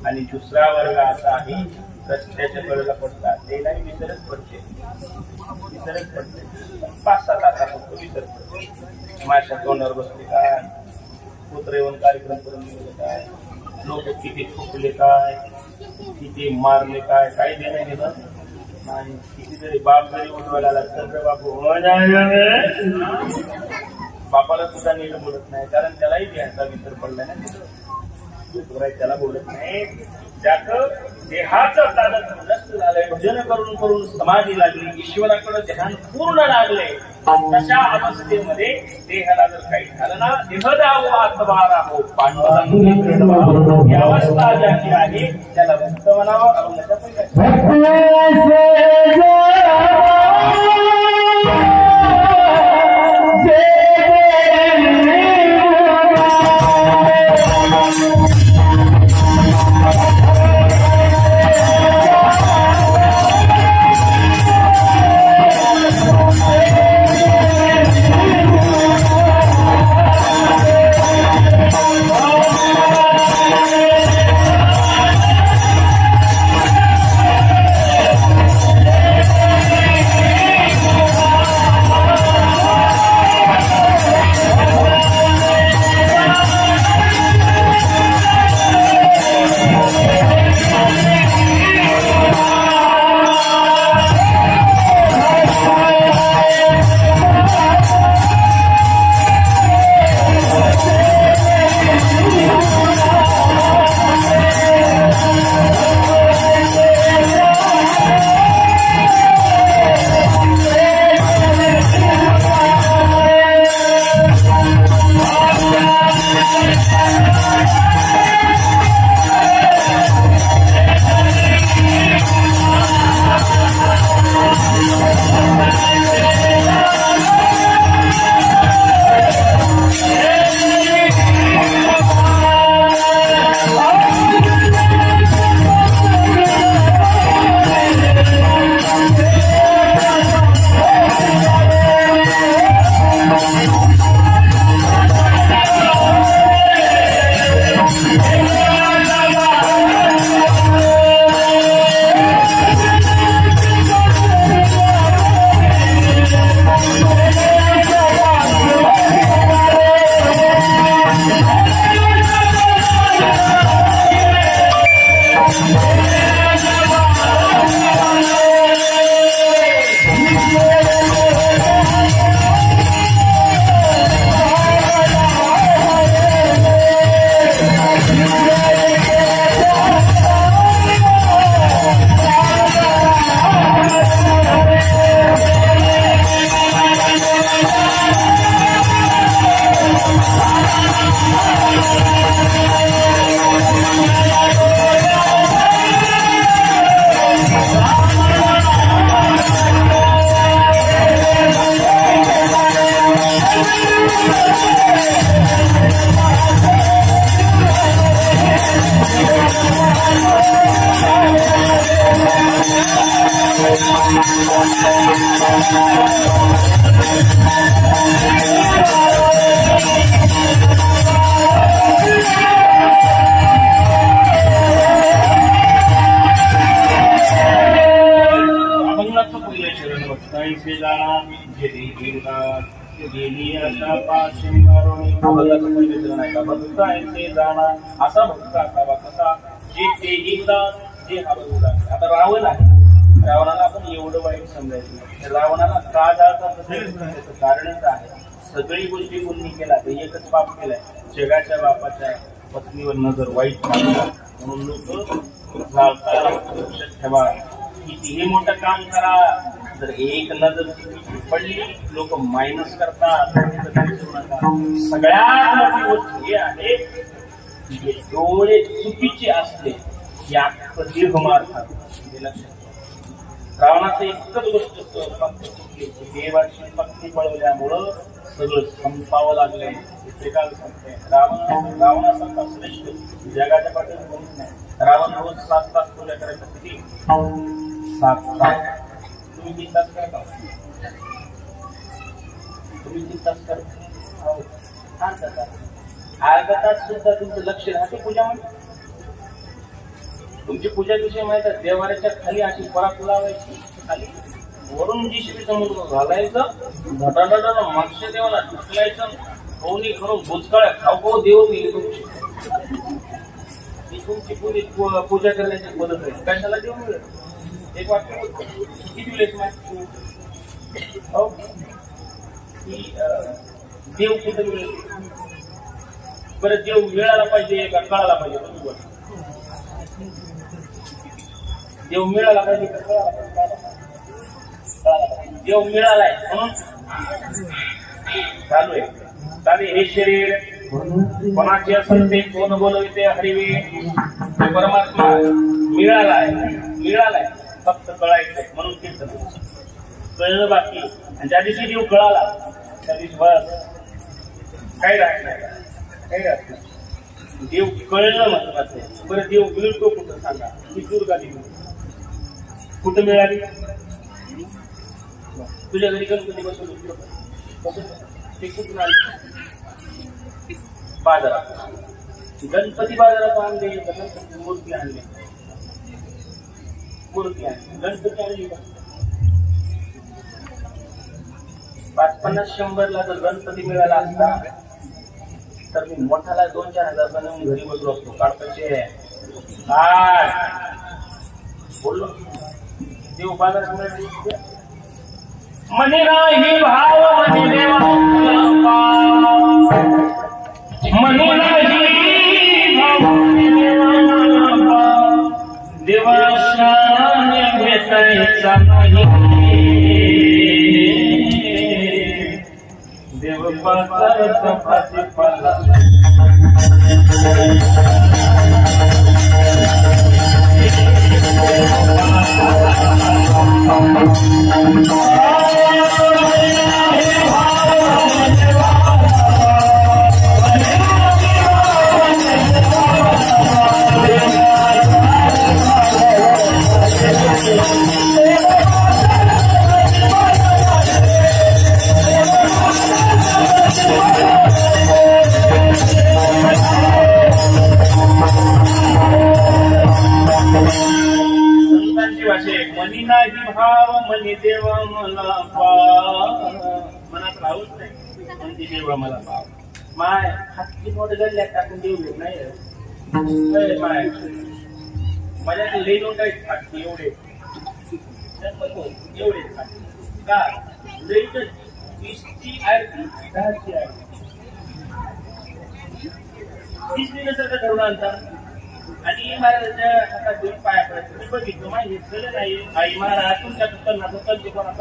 आणि दुसरा वर्ग असा आहे रस्त्याच्या कडेला पडतात, ते नाही विसरच पडते. विसरच पडते. 5-6 तासापर्यंत विसर पडते. माशा तोंडावर बसले काय, कुत्रे येऊन कार्यक्रम करून गेले काय, लोक किती फुकले काय, किती मारले काय, काही देणं गेलं नाही. कितीतरी बाप जरी उठवायला आला तर बापू बापाला सुद्धा नीट बोलत नाही, कारण त्यालाही देहाचा विसर पडला नाही. त्याला बोलत नाही. त्याचं देहाचं चालत नष्ट झालंय. भजन करून करून समाधी लागली, ईश्वराकडे ध्यान पूर्ण लागले. तशा अवस्थेमध्ये देहाला जर काही झालं ना, देहदाव आत्मारा हो पांडुरंग ही अवस्था ज्याची आहे त्याला भक्त म्हणावं. अरुणाच्या गेली अशा पाशी मारुणी भगताचं परिवेशन आहे का भक्त आहे ते जाणा असा भक्त असावा कसा जे तेही जे हा भक्त आता रावण आहे रावणाला आपण एवढं वाईट समजायचं नाही रावणाला का जाळतात त्याचं कारणच आहे सगळी गोष्टी गुन्हे केला तर एकच पाप केलाय जगाच्या बापाच्या पत्नीवर नजर वाईट टाकला म्हणून लोक जाळताना लक्षात ठेवा कितीही मोठं काम करा जर एक नजर पडली लोक मायनस करतात सगळ्यात मोठी गोष्ट हे आहे की डोळे चुकीचे असले या दीर्घ मारतात हे लक्षात रावणाचं एकच गोष्ट देवाची पत्नी पळवल्यामुळं सगळं संपावं लागलंय काल सांगते रावणासारखा श्रेष्ठ जगाच्या पाठीवर कोणीच नाही रावण रोज 7 तास पूजा करायचं किती 7 तास तुम्ही 3 तास करता तुम्ही 3 तास करता अर्धा तास सुद्धा तुमचं लक्ष राहते पूजामध्ये तुमची पूजा विषय माहित आहे देवाऱ्याच्या खाली अशी परात लावायची खाली वरून जी शिवी समोर घालायचं धटाधटा मागच्या देवाला ढकलायचं कोणी करून भुजकाळ्या खाऊ देव मिळेल तुमची पूजा करण्याची पद्धत आहे कशाला देव मिळेल एक वाक्य किती वेळेस माहिती की देव कुठे मिळेल बरं देव मिळाला पाहिजे का कळाला पाहिजे बरोबर देव मिळाला पाहिजे का कळाला पाहिजे देव मिळालाय म्हणून चालू आहे चालेल हे शरीर कोणाचे असेल ते कोण बोलविते हरिवे परमात्मा मिळालाय फक्त कळायचंय म्हणून ते कळलं बाकी आणि ज्या दिवशी देव कळाला त्या दिवशी बस काही राहत नाही देव कळलं महत्वाचं आहे बरं देव मिळतो कुठं सांगा ही दुर्गा देवी कुठं मिळाली तुझ्या घरी गणपती बसवलं ते कुठून आले बाजारात गणपती बाजारात आणले गणपती मूर्ती आणली गणपती आणली का 550-100 ला जर गणपती मिळाला असता तर मी मोठाला 2-4 हजार बनवून घरी बसलो असतो काढताचे बोललो देव बाजारात मनी नाही भाव मनी देवा मनी नाही भाव देवाशान भेटायचा नाही देव पाचारचा भाजीपाला मनी नाही भाव मनी देवा मला मनात राहूच नाही म्हणजे देवा मला भाव माय हातची मोठ गल्ल्यात टाकून देऊ देत नाही माय माझ्या लेलो काही फाटते एवढे का लेट 20ची आरती 10ची आरती 30 दिवसाचा ठरवून आणता आणि महाराजांच्या हातात घेऊन पाया पडायचं मी बघितलं माहिती झालं नाही आई महाराज तुमच्या कल्पना कल्पना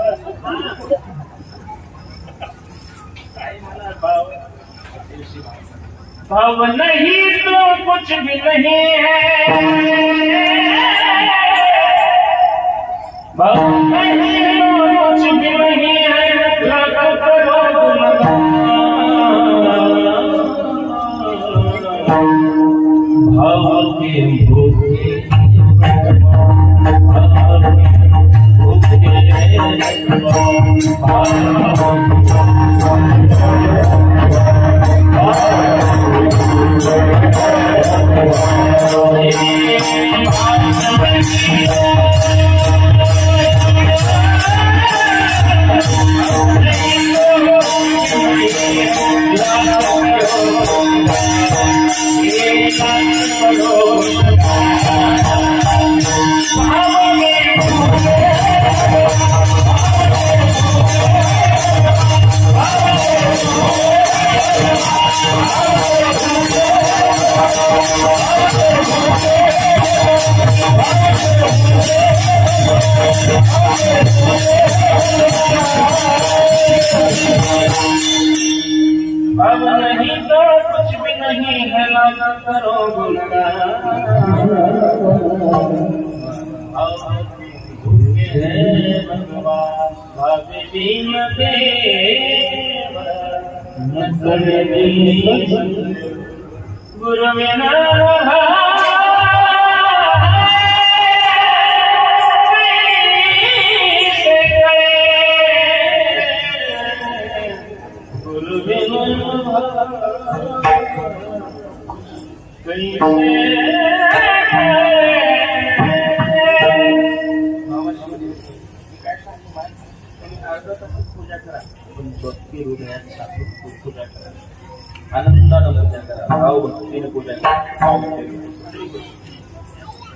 काय मला भाव नहीं तो कुछ भी नहीं है भाव नहीं तो कुछ भी नहीं है लाखों करोड़ भाव के भूखे भूखे अभी तो कुछ भी नहीं है, लाना करो गुणगान। भूखे हैं भगवान भावे दीन देव, न करे गुरु बिना पूजा करा, पण भक्ती हृदयात साठवून पूजा करा, आनंदानं पूजा करा, भाव भक्तीने पूजा करा।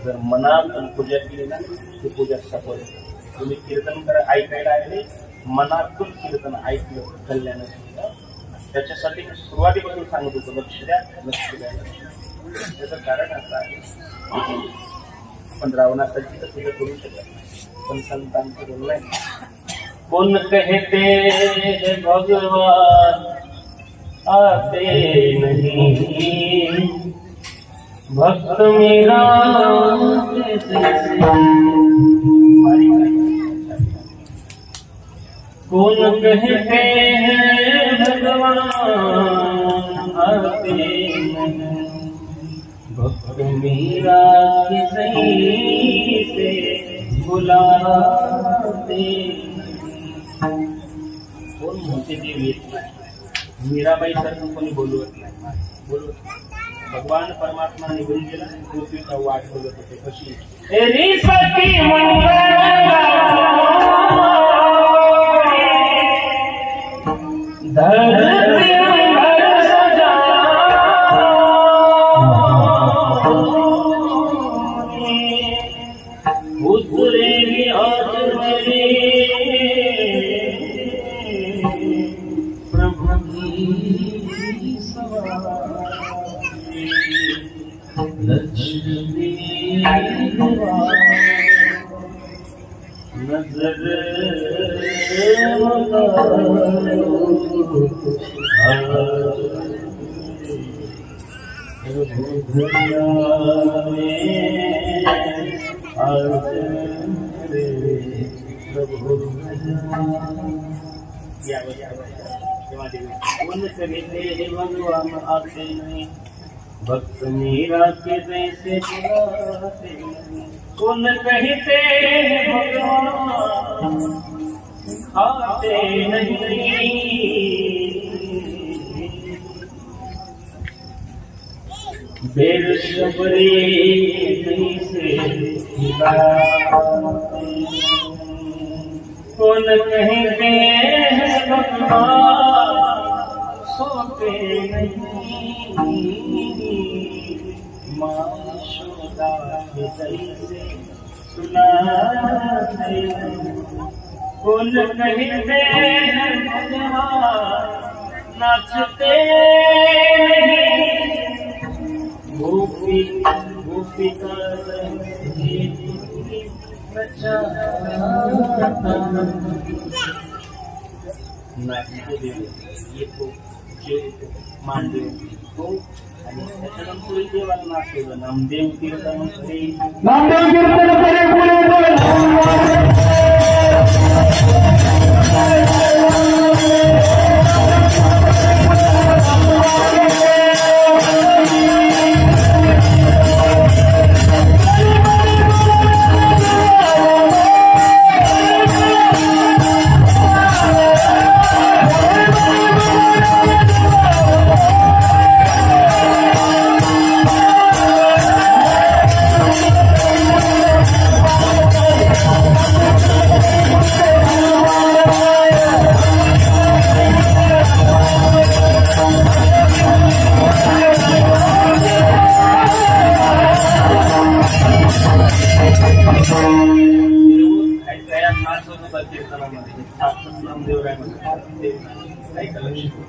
जर मनातून पूजा केली ना ती पूजा सफल होते। तुम्ही कीर्तन करा, ऐकायला आले, मनातून कीर्तन ऐकलं कल्याण झालं। त्याच्यासाठी सुरुवातीपासून सांगत होतो, लक्ष द्या, लक्ष द्या, लक्ष द्या। त्याचं कारण असं आहे, आपण रावणासाठी तर पूजा करू शकत नाही, पण संतांचं बोलणं आहे, कौन कहते हैं भगवान आते नहीं, भक्त मेरा कौन कहते हैं भगवान आते नहीं, भक्त मेरा किसी से बुलाते। कोण मोठे देव येत नाही, मीराबाई सारखं कोणी बोलवत नाही, बोलवत भगवान परमात्मा निघून गेला, पृथ्वीचा वाट बघत होते कशी उतरेगी आज प्रभु की सवारी, लक्ष्मी नजर भगवान आते नहीं, भक्त मीरा के जैसे बुलाते नहीं, कौन कहते भगवान आते नहीं। बेर शबरी से कौन कहते भगवान सोते नहीं, माँ यशोदा के जैसे सुनाते। कौन कहते भगवान नाचते नहीं, गोपी गोपिका नाचतो देव येतो, जेवतो, मानदेव तो, आणि त्याच्यानंतर देवाला नाचवलं नामदेव कीर्तन करे, नामदेव कीर्तन करे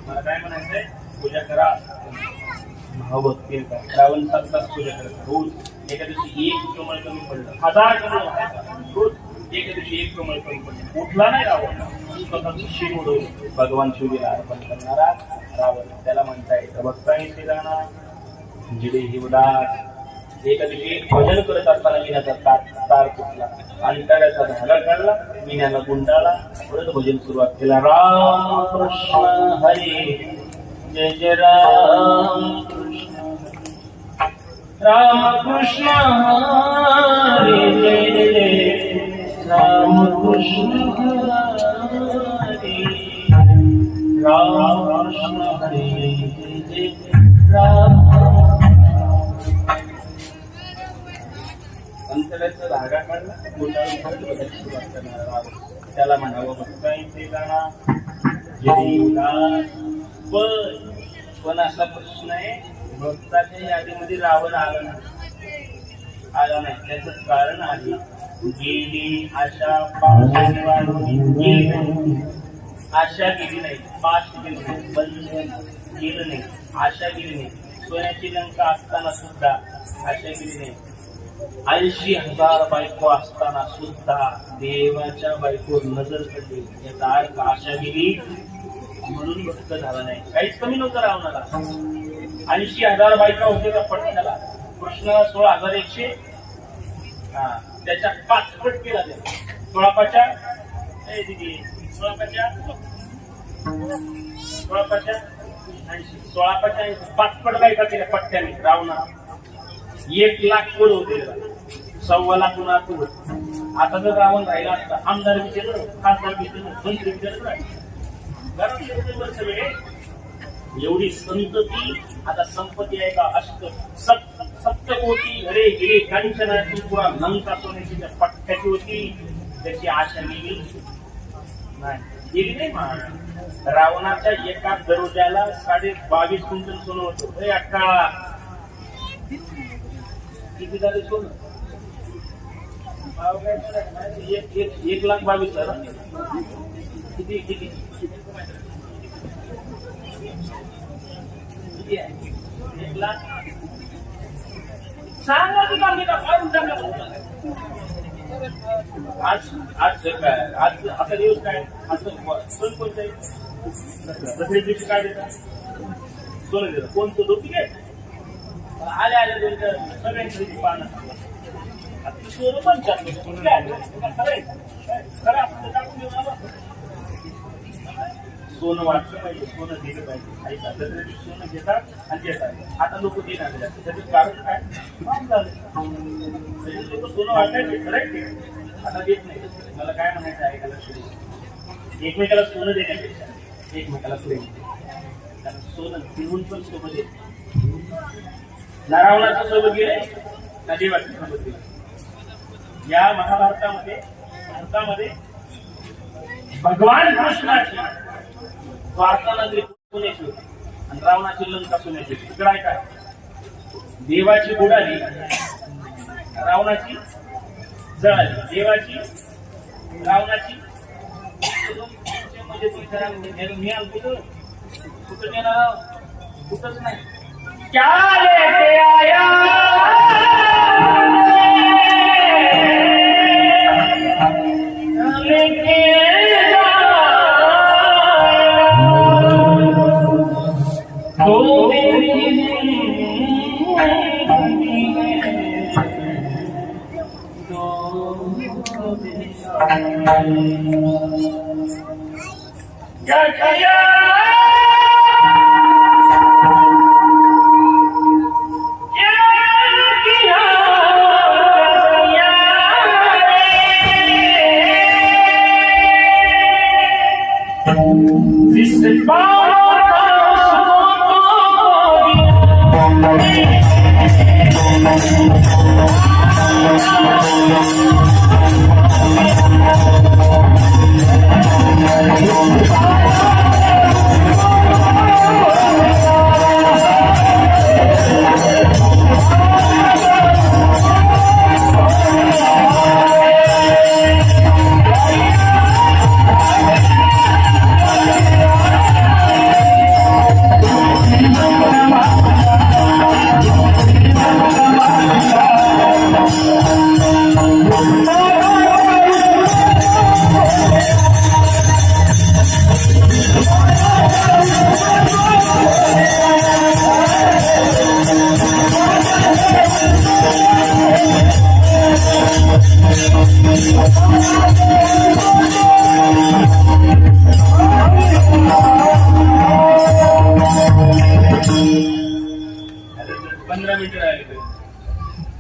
मला काय म्हणायचंय, पूजा करा, भावभक्ती करा, श्रावण 7 तास पूजा करा, रोज एका दिवशी 1 कमळ कमी पडलं, 1000 कमळ व्हायचा, रोज एका दिवशी 1 कमळ कमी पडलं, उठला नाही रावण, स्वतःचं शीर उडवलं, भगवान शिवजीला अर्पण करणारा रावण त्याला म्हणता येतं भक्तांनी श्रीराणा जिडे हिवदास. एका दिवशी भजन करत असताना मीनाचा तार तुटला, अंतराचा धागा काढला, मीनाला गुंडाळला, परत भजन सुरुवात केला. राम कृष्ण हरी जय जय राम कृष्ण, राम कृष्ण हरी जय जय राम कृष्ण हरी, राम कृष्ण हरी जय जय राम. अंतराचा धागा काढला, गुंडाळून परत भजन सुरुवात करणारा रावण त्याला म्हणावं भक्तांचे गाणा पण असा प्रश्न आहे, भक्ताच्या यादीमध्ये रावण आला नाही. त्याचं कारण आहे गेली आशा आशा गेली नाही, पाश गेली नाही, बंधन गेलं नाही, आशा गेली नाही. सोन्याची लंका असताना सुद्धा आशा गेली नाही. 80,000 बायको असताना सुद्धा देवाच्या बायकोवर नजर पडली. याचा अर्थ आशा गेली म्हणून भक्त झाला नाही. काहीच कमी नव्हतं रावणाला. 80,000 बायका होते का पटण्याला, कृष्णाला 16,100. त्याच्या 5 पट केला त्याला. 16 5 पट बायका केल्या पट्ट्याने रावणा. 1 लाख कोड होते, 1.25 लाख होत. आता जर रावण राहिला असता आमदार विचार, खासदार विचार, मंत्री विचार, एवढी संतती आता संपत्ती आहे का? सप्तकोटी घरे गिरे कांचनाची पुरा लंका सोन्याची त्या पट्ट्याची होती. त्याची आशा गेली नाही. रावणाच्या एका दरोड्याला 22.5 क्विंटल सोनं होतं. 18 किती झाले सोनं? 1,22,000. किती किती किती आहे? 1 लाख. सांगा की काम घेता फारून टाकलं. आज आता दिवस काय? असं सण कोणतं आहे? दसऱ्या दिवशी काय देतात? सोनं देतात. कोणतं धोती काय? आले सगळ्यांची पाहणं सोनं पण सोनं वाटलं पाहिजे, सोनं दिलं पाहिजे. ऐका, दसऱ्या दिवशी सोनं घेतात आणि देतात. आता लोक देणार त्याचं कारण काय? लोक सोनं वाटायचे खरं, आता देत नाही. मला काय म्हणायचं आहे, ऐकायला एकमेकाला सोनं देण्यापेक्षा एकमेकाला प्रेम. कारण सोनं देऊन पण सोबत येत. ना रावणाच्या सोबत गेले ना देवाच्या सोबत गेले. या महाभारतामध्ये भगवान कृष्णाची द्वारका नगरी सोन्याची होती आणि रावणाची लंका सोन्याची होती. तिकडे आहे काय? देवाची बुडाली, रावणाची जळाली. देवाची रावणाची म्हणजे मी कुठं नेणार? कुठंच नाही. क्या लेके आया लेके तो क्या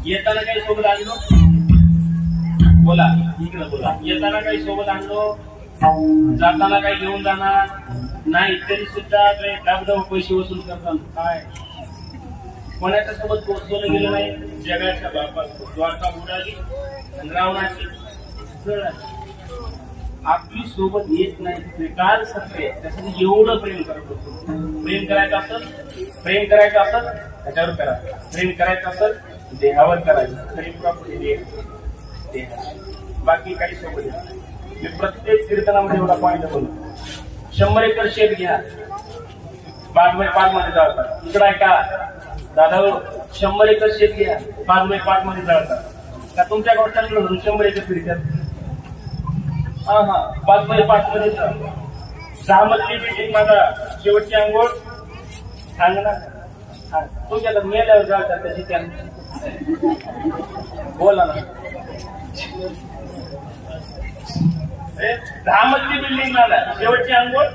येताना काही सोबत आणलो? बोला इकडे बोला. येताना काही सोबत आणलो? जाताना काही घेऊन जाणार नाही, तरी सुद्धा काही दाबदाब पैसे वसूल करतात. काय कोणाच्या सोबत पोहोचवलं गेलं नाही? जगाच्या बापास द्वारका बुडाली आणि रावणाची आपली सोबत येत नाही. स्वीकार करते त्यासाठी एवढं प्रेम करत होतो. प्रेम करायचं असत, प्रेम करायचं असत त्याच्यावर करा. प्रेम करायचं असत देहावर करायचं. प्रेम प्रॉपर्टी देह, बाकी काही सोबत येत नाही. मी प्रत्येक कीर्तनामध्ये एवढा पॉईंट बोलतो. 100 एकर शेत घ्या, 5x5 मध्ये जाळतात. इकडं ऐका दादा, 100 एकर शेत घ्या, 5x5 मध्ये जाळतात का? तुमच्या गावच्या 100 एकर फिरतात? हा 5x5 मध्ये 6 मजली बिल्डिंग माझा शेवटची अंघोळ सांग ना. तुमच्याकडे मेल्यावर जाळतात त्याची त्या बोला ना. 10 मजली बिल्डिंग माझा शेवटची अंघोळ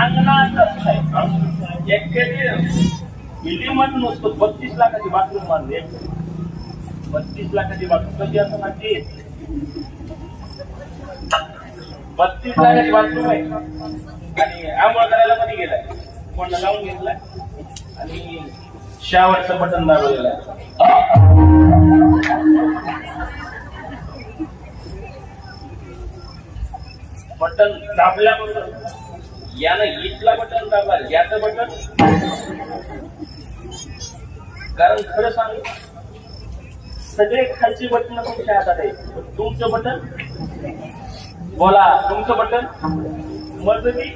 अंगणात. बिल्डिंग मध्ये नसतो. 32 लाखाची बाथरूम बांधले. 32 लाखाची बाथरूम कधी असं माहिती? 32 लाखाची बाथरूम आहे. आणि आंघोळ करायला कधी गेलाय? कोणाला लावून घेतलाय आणि शावरचं बटन दाबलेलं आहे. बटन दाबल्याबरोबर यानं इथला बटन दाबला, याचं बटन. कारण खरं सांग, सगळे खालची बटन तुमच्या हातात आहे. तुमचं बटन बोला, तुमचं बटन मजबी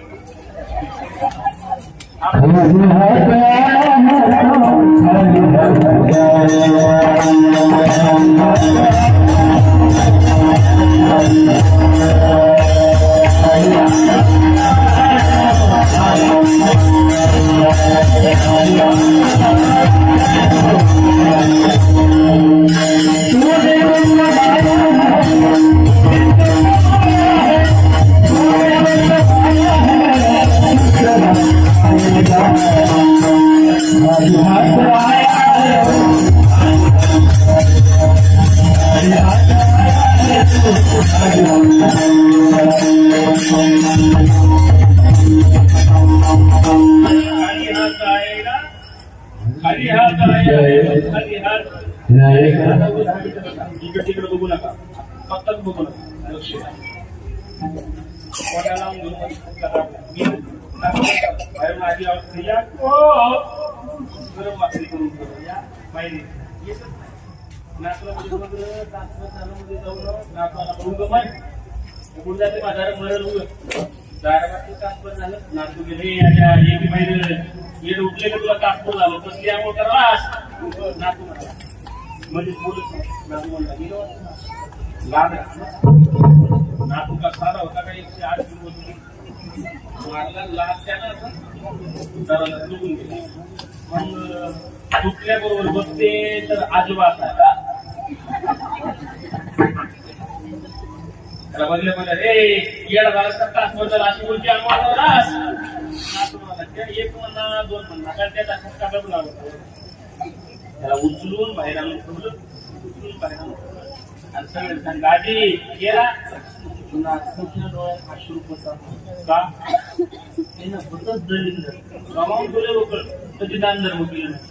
तिकडे बघू नका, फक्त बघू नका. लक्ष कोणाला माझी अवस्था वाकडी करून माहिती नातवामध्ये जाऊन नातवाला बघू माय कुठं जाते माझ्या मरल तासभर झालं. नातू गेले एक महिने येड उठले का तुला तासभर झालं. कसली आंघोळ करावास नातू म्हणा म्हणजे बोलत नातू म्हणला गेलो लाभ नातू का सारा होता का 108 किलो मारला लाभ त्यानं जरा चुकून गेले. मग चुकल्याबरोबर बघते तर आजोबा असा त्याला बघल्या रे येडा झाला असता तासभर झाला अशी बोलची आंघोळ करावास नातू म्हणला. एक म्हणा 2 म्हणा कारण त्याचा खटका बघू लागला. त्याला उचलून बाहेर आणून ठेवलं, उचलून बाहेर आणून ठेवलं आणि सगळे सांग गाडी गेला पुन्हा डोळ्यात अश्रू होता का होतच दलिंदर गमावून ठेवले लोक. कधी दान धर्म केलं नाही,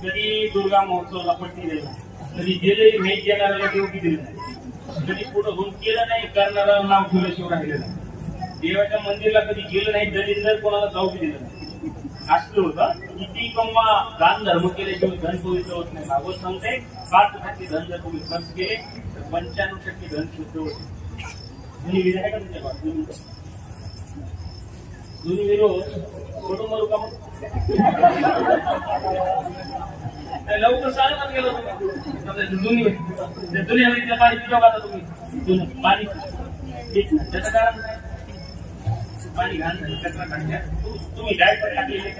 कधी दुर्गा महोत्सवाला पट्टी दिली नाही, कधी गेले भेट देणाऱ्याला देवकी दिली नाही, कधी पुढं होऊन केलं नाही, करणारा नाव ठेवल्याशिवाय राहिलं नाही. देवाच्या मंदिरला कधी गेलं नाही, दलिंदर कोणाला जाऊ दिलं नाही. असलं होतं किती कमवा दान धर्म केल्याशिवाय धन पवित्र होत नाही. भागवत सांगते 5% धन जर तुम्ही खर्च केले तर 95% धन शुद्ध होते. जुनी विधी आहे का तुमच्या बाबतीत? जुनी विरोध कुठून मरू का मग लवकर सांगत गेलो जुनी जुन्या पाणी पितो का तुम्ही? जुनं पाणी त्याचं कारण काय? पाणी घाण कचरा टाकल्या तुम्ही डायपर टाकलेले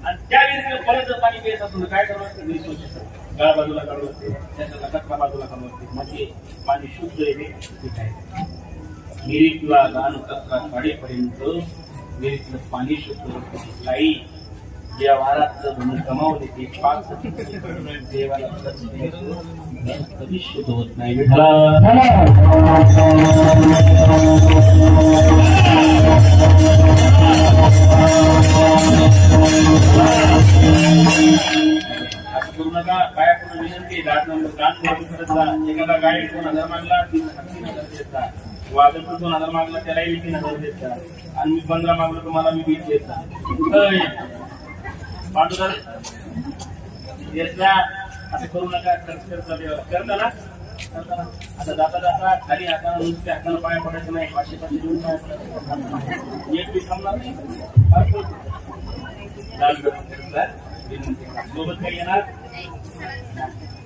आणि त्या वेळेस परत जर पाणी प्यायचं असून काय करावं लागतं? गाळ बाजूला काढू लागते, त्याच्या कचरा बाजूला काढू लागते, म्हणजे पाणी शुद्ध येते. ठीक आहे, मिरिकला घाण कचरा काढेपर्यंत मिरिकलं पाणी शुद्ध लाई व्यवहारात धन कमावले ते 5 देवाला कधी शुद्ध होत नाही. विठ्ठला करू नका. काय करून विनंती दान करत जा. एखादा गाडी 2000 मागला 3000 देत जा. वादळ 2000 मागला त्यालाही 3000 देत जा. आणि मी 15 मागलो तुम्हाला मी 20 देत जा. असं करू नका. खर्च करता करता ना आता जाता जाता खाली हाताने नुसत्या हाताने पाया पडायचं नाही. 500 देऊन पाया पडायचं. एक बी थांबणार नाही. सोबत काही येणार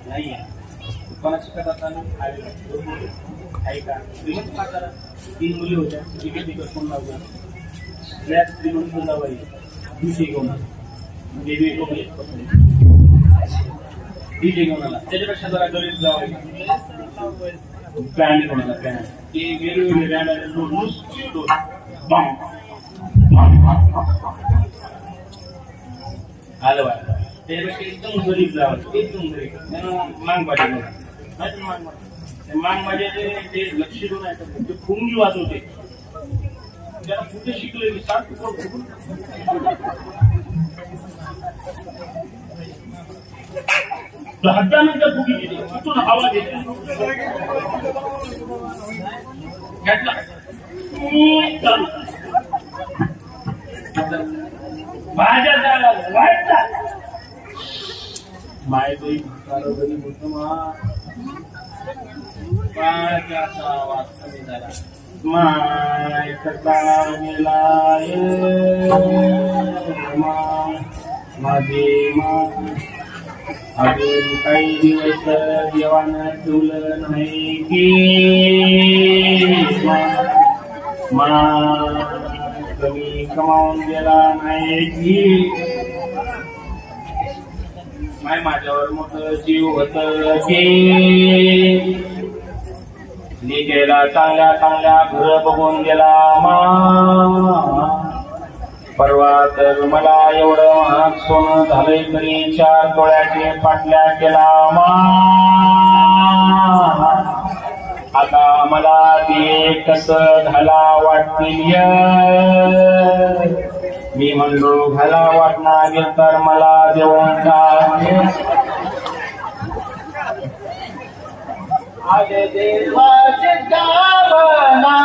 नाही. कोणाची कथा चालू ऐका. श्रीमंत माताला 3 मुली होत्या. तिकडे कोण लावल्या त्या श्रीमंत जावाई ती घेऊन आला. देवी ती घेऊन आला. त्याच्यापेक्षा जरा गरीब जावाई पॅन्ट घेऊन आला. पॅन्ट ते वेगवेगळे आलं बा. त्याच्यापेक्षा एकदम गरीब जावं. एकदम गरीब मांग पाहिजे. मांग माझ्याचे ते लक्ष देऊन आहे ते फुंगी वाजवते. त्याला कुठे शिकले की सारखं 10 मिनिटं फुगी दिली. कुठून हवा देते भाज्या द्यायला वाटतात. माय बाई म्हातारं गरीब होतं पाण्याचा आवाज कमी झाला. माय कसा गेलाय माझे अजून काही दिवस देवानं ठेवलं नाही की कमी कमावून गेला नाही की माय माझ्यावर मोठं जीव होत की मी गेला चांगल्या चांगल्या घर बघून गेला परवा तर मला एवढं महाग सोनं झालंय तरी 4 तोळ्याचे पाटल्या केला आता मला ते कसं घाला वाटतील. मी म्हणलो घाला वाटणार तर मला देऊन टाक. आगे देवाचे गावना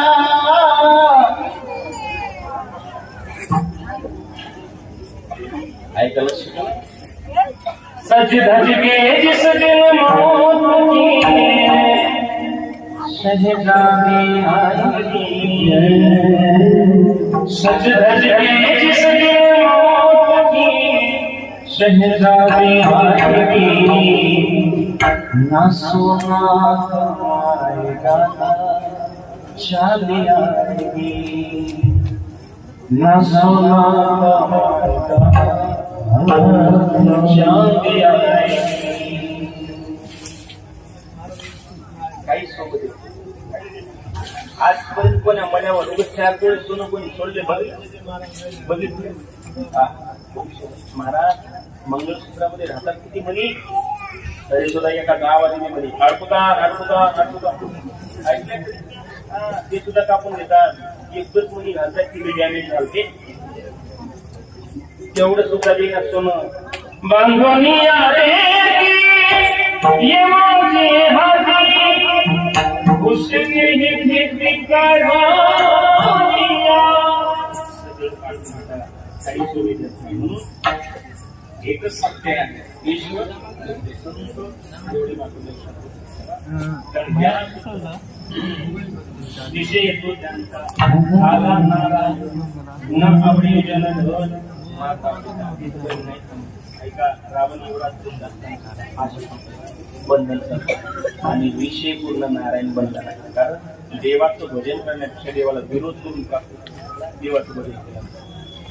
ऐकलं शिकलं. सज धज के जिस दिन मौत की शहजादी आएगी. सज धज के जिस दिन मौत की शहजादी आएगी. ना सोना कमाएगा चांदी आएगी. ना सोना कमाएगा चांदी आएगी. काही सोबत आजपर्यंत कोणा मनावर 4 तोळे सोनं कोणी सोडले बघितले. महाराज मंगळसूत्रामध्ये राहतात किती म्हणी तरी सुद्धा एका गावाने म्हणे अडकुतात ऐकले ते सुद्धा कापून घेतात. एकच म्हणी घालतात ती डॅमेज घालते. तेवढं सुद्धा देणार सोनं बांधून ये माझे हाती उसने ही कहानिया काही सुविधा नाही. म्हणून एकच सत्य आहे ईश्वर संत एवढे विषय येतो त्यांचा आला नाराज न आवडी जन धन माता पिता. ऐका रावण एवढा बंधन आणि विषय पूर्ण नारायण बंधन आहे. कारण देवाचं भजन करण्यापेक्षा देवाला विरोध करून का देवाचं भजन केलं.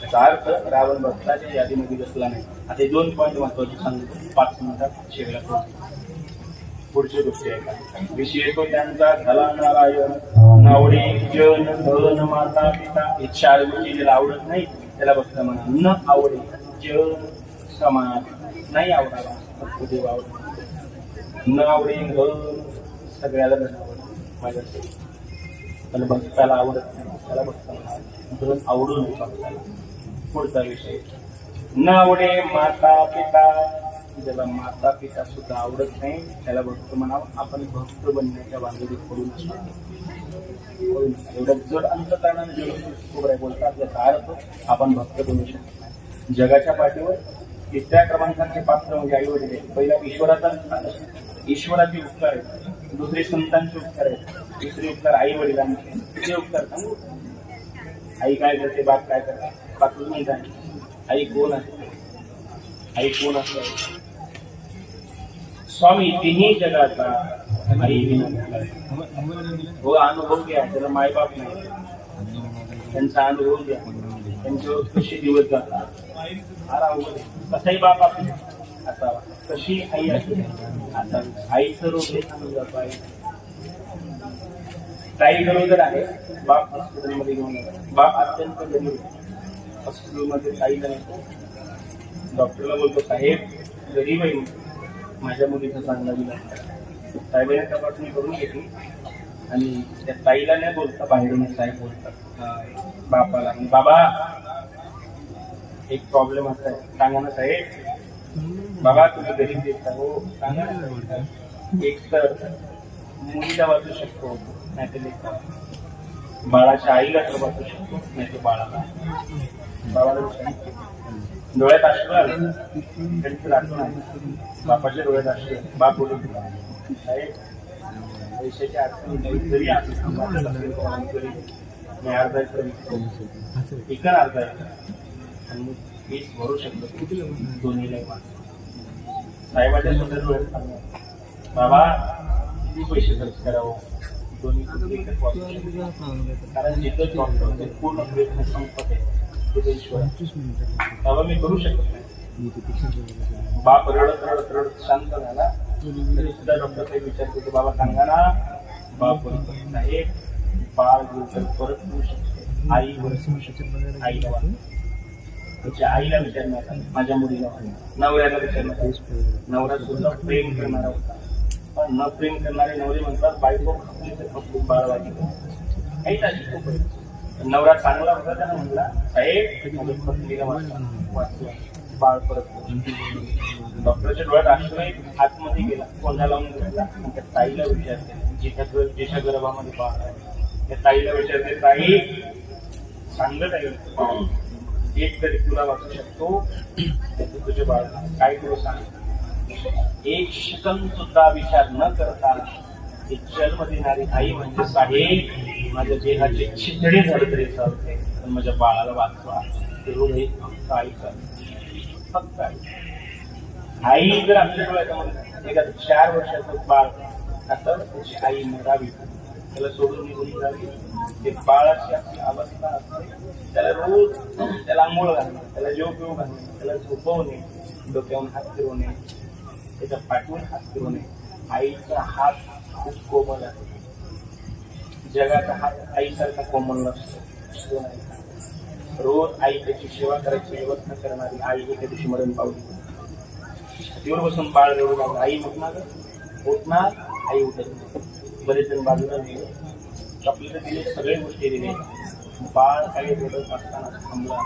त्याचा अर्थ रावण भक्ताच्या यादीमध्ये बसला नाही. आता 2 पॉईंट महत्वाचे सांगतो 5 मिनिटात शेवला. पुढची गोष्टी आहे का विषय तो त्यांचा झाला नारायण नावडे जन धन माता पिता. हे 4 गोष्टी ज्याला आवडत नाही त्याला बघता म्हणा. न आवडे जन समाज नाही आवडावा फक्त देव आवडतो. न आवडे घर सगळ्याला धन आवडत माझ्यासाठी, पण भक्ताला आवडत नाही. त्याला भक्ताला धन आवडू नये भक्ताला. पुढचा विषय, न आवडे माता पिता. ज्याला माता पिता सुद्धा आवडत नाही त्याला भक्त म्हणावं. आपण भक्त बनण्याच्या भानगडीत पडू नका. एवढं जड अंतःकरणाने जेवढं बोलतात याचा अर्थ आपण भक्त बनू शकत नाही. जगाच्या पाठीवर तिसऱ्या क्रमांकाचे पात्र म्हणजे आई वडील. पहिला ईश्वराचे उपकार आहेत, दुसरे संतांचे उपकार आहेत, तिसरे उपकार आई वडिलांचे. तिसरे उपकार सांगू, आई काय करते, बाप काय करते, बाकी नाही काय. आई कोण आहे, आई कोण असते. स्वामी तिन्ही जगाचा आई विना. हो, अनुभव घ्या. त्याला मायबाप नाही, त्यांचा अनुभव घ्या. त्यांच्यावर कसे दिवस जातात. कसाही बाप आपले असावा, कशी आई असते असावी. आईचं रोग हे सांगून जातो. आई ताई गरोदर आहे, बाप हॉस्पिटलमध्ये घेऊन जातो. बाप अत्यंत गरीब, हॉस्पिटलमध्ये ताईला नेतो. डॉक्टरला बोलतो, साहेब गरीब आहे, माझ्या मुलीचा चांगला विलास करा. साहेबांनी तपासणी करून घेतली आणि त्या ताईला नाही बोलता बाहेरून साहेब बोलतात बापाला, बाबा एक प्रॉब्लेम असा आहे, सांगा ना साहेब. बाबा तुम्ही गरीब दिसता. हो सांगा ना. एक तर मुलीला वाचू शकतो, नाही तर बाळाच्या आईला तर वाचू शकतो, नाही तर बाळाला. बाबाला डोळ्यात अश्रू आले, त्यांचं लागून आहे. बापाच्या डोळ्यात अश्रू आले. बाप बोलत साहेब पैशाची अडचणी नाही जरी मी अर्धा एकर अर्धा आणि फीस भरू शकतो दोन्हीला. साहेबाच्या सुद्धा डोळ्यात सांगा, बाबा किती पैसे खर्च करावं, दोन्ही एकच वाचू शकतो. कारण जिथं डॉक्टर पूर्ण प्रयत्न संपत आहे बाबा मी करू शकत नाही. बाप रडत रडत रडत शांत झाला तरी सुद्धा डॉक्टर काही विचारतो की बाबा सांगा ना. बाप साहेब बाळ परत येऊ शकते, आई आईला वाटत. त्याच्या आईला विचारण्यात आलं, माझ्या मुलीला वाटत. नवऱ्याला विचारण्यात आलं, नवरा सुद्धा प्रेम करणारा होता. पण न प्रेम करणारे नवरे म्हणतात बायको खपली तर खपली, बाळ वाटत काही ताजी खूप आहे. नवरा चांगला होता, त्याला म्हणला साहेब माझ्या पत्नीला वाचवा, बाळ परत. डॉक्टरच्या डोळ्यात अश्रू आतमध्ये गेला, कोंढा लावून घेतला. त्या ताईला विचारते, ज्याच्या गर्भामध्ये बाळ आहे, त्या ताईला विचारते, ताई सांगत आहे एक तरी तुला वाचू शकतो, त्याचं तुझे बाळ काय तुला सांग. एक सेकंद सुद्धा विचार न करता एक जन्म देणारी आई म्हणजे साहेब माझ्या देहाचे छितडे झाले तरी चालते, पण माझ्या बाळाला वाचवा. तेवढं हे फक्त आई करते, फक्त आई. आई जर आपल्या डोळ्यामध्ये एखादं 4 वर्षाचं बाळ असं त्याची आई मरावी, त्याला सोडून निघून जावी, ते बाळाची आपली अवस्था असते. त्याला रोज त्याला आंघोळ घालणे, त्याला जेव पिऊ घालणे, त्याला झोपवणे, डोक्यावरून हात फिरवणे, त्याच्या पाठवून हात फिरवणे. आईचा हात खूप कोमल आहे, जगाचा हात आईसारखा कोमल नसतो. रोज आई त्याची सेवा करायची व्यवस्था करणारी आई एका दिवशी मरण पावली. छातीवर बसून बाळ रडू लागलं, आई उठणार आई उठत नाही. बरेच जण बाजूला दिले, चॉकलेट दिले, सगळे गोष्टी दिले. बाळ काही रडत असताना थांबला,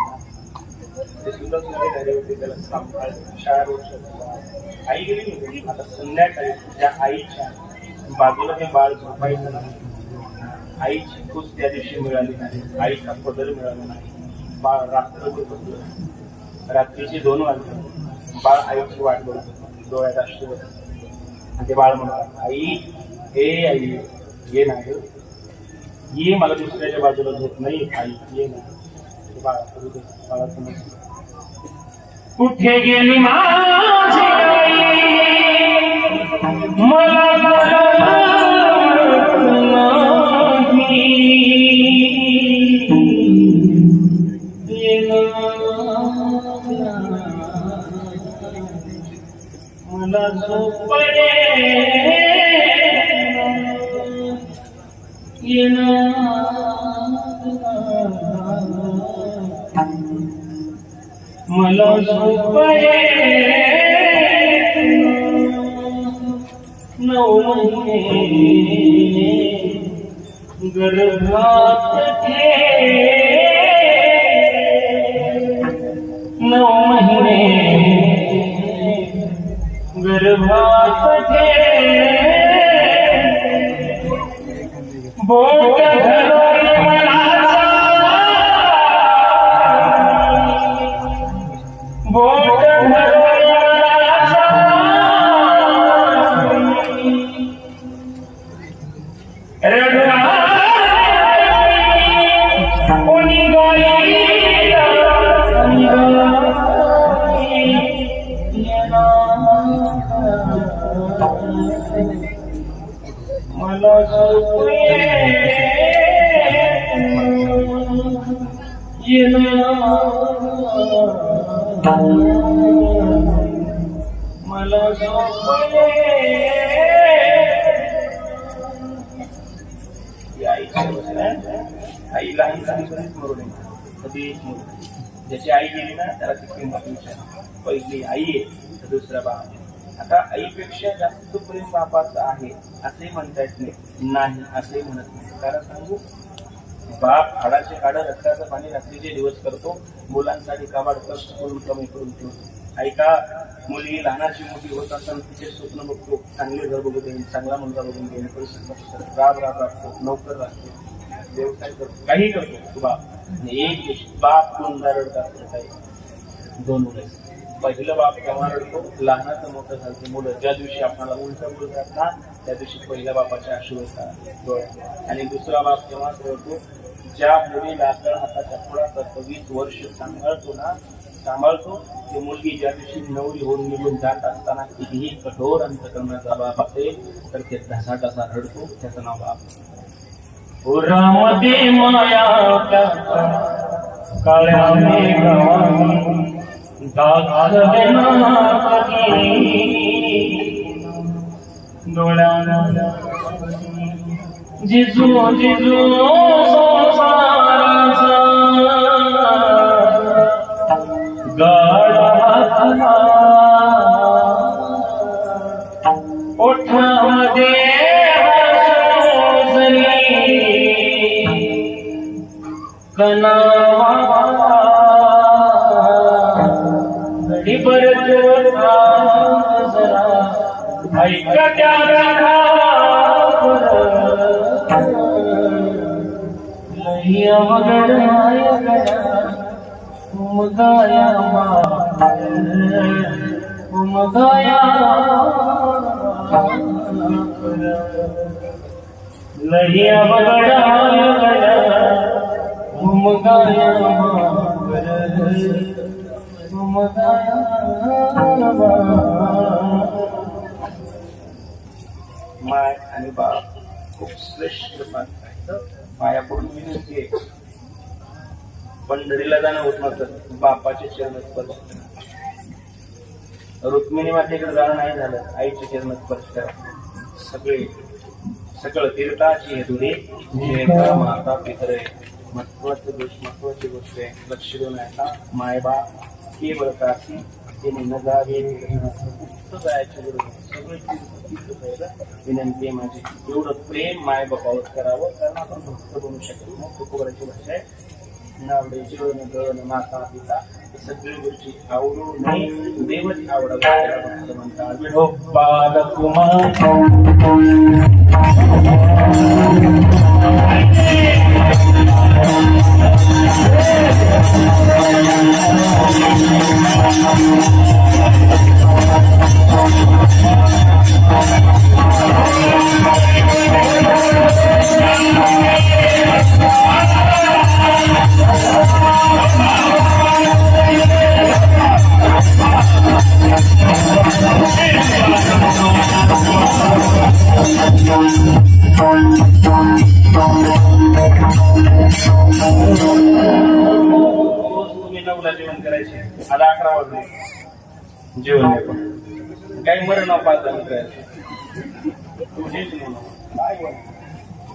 ते सुद्धा सगळे झाले होते. त्याला सांभाळ 4 वर्षाचा आई गेली होती. आता संध्याकाळी त्या आईच्या बाजूला ते बाळ झोपायचं नाही. आईची खुश त्या दिवशी मिळाली नाही, आईचा पदर मिळाला नाही. बाळ रात्रभर बसलं, रात्रीचे 2 वाजले. बाळ आईची वाट बघत, डोळ्यात अश्रू होते. आणि ते बाळ म्हणाला, आई हे आई ये ना ये, मला दुसऱ्याच्या बाजूला झोप नाही, आई ये ना. बाळाचं कुठे गेली माझी आई, मला मला झोपडे मला झोपये 9 महिने गर्भात ठे 9 महिने गर्भात ठे बोट धरून मला बोट मला झोपये मला झोपये आईला मरून कधी ज्याची आई गेली ना त्याला ती विचार पहिली आई आहे तर दुसरा बाप आहे. आता आईपेक्षा जास्त प्रेम बापाचं आहे असे म्हणता येत नाही असे म्हणत नाही. कारण सांगू बाप हाडाचे काढ रक्ताचं पाणी रात्रीचे दिवस करतो मुलांसाठी काबाड कष्ट करून कमी करून ठेवतो. ऐका मुलगी लहानाची मोठी होत असताना तिचे स्वप्न बघतो चांगले घर बघू देईन चांगला मुलगा बघून घेणे परिस्थिती राब राबतो नोकर राहतो व्यवसाय करतो काही करतो तू बाप एक बाप कोण रडतात काही 2 मुलं पहिलं बाप केव्हा रडतो लहानाचं मोठं झालं मुलं ज्या दिवशी आपल्याला उलट बोलतात ना त्या दिवशी पहिल्या बापाच्या अश्रू येतात डोळ्यात आणि दुसरा बाप केव्हा रडतो ज्या मुलीला हाताच्या थोडासा 20 वर्ष सांभाळतो ती मुलगी ज्या दिवशी नवरी होऊन निघून जात असताना कितीही कठोर अंतकरणाचा बाप असेल तर ते ढसा रडतो त्याचं नाव बाप. रामदे माया काळ्या डोळ्या जिजू जिजू संसाराचा गाडा ओठामध्ये कनावा घडी परत जरा ऐका त्या लहिया वगडाया उमगाया उमगाया लहिया वगडाया उमगाया माय आणि बाप खूप श्रेष्ठ माया पडून विनंती आहे पंढरीला जाणं होत नव्हतं बापाचे चरण स्पर्श रुक्मिणी मातेकडे जाणं नाही झालं आईचे चरण स्पर्श करा सगळं तीर्थाची हे दुरी माता पितरे महत्वाची गोष्ट आहे लक्ष देऊन ऐका मायबा केवळ काशी त्याने न जावे जायची सगळे विनंती आहे माझी एवढं प्रेम माय बापावर करावं कारण आपण भक्त बनू शकतो मग तुकोबराची भाषा आहे नावडे जेवण गण माता पिता सगळी गोष्टी आवडू नये देवच आवडावं म्हणतात बालकुमार जेवण करायचे आता 11 वाजले जेवण नाही पण काही मरण पाच करायचे काय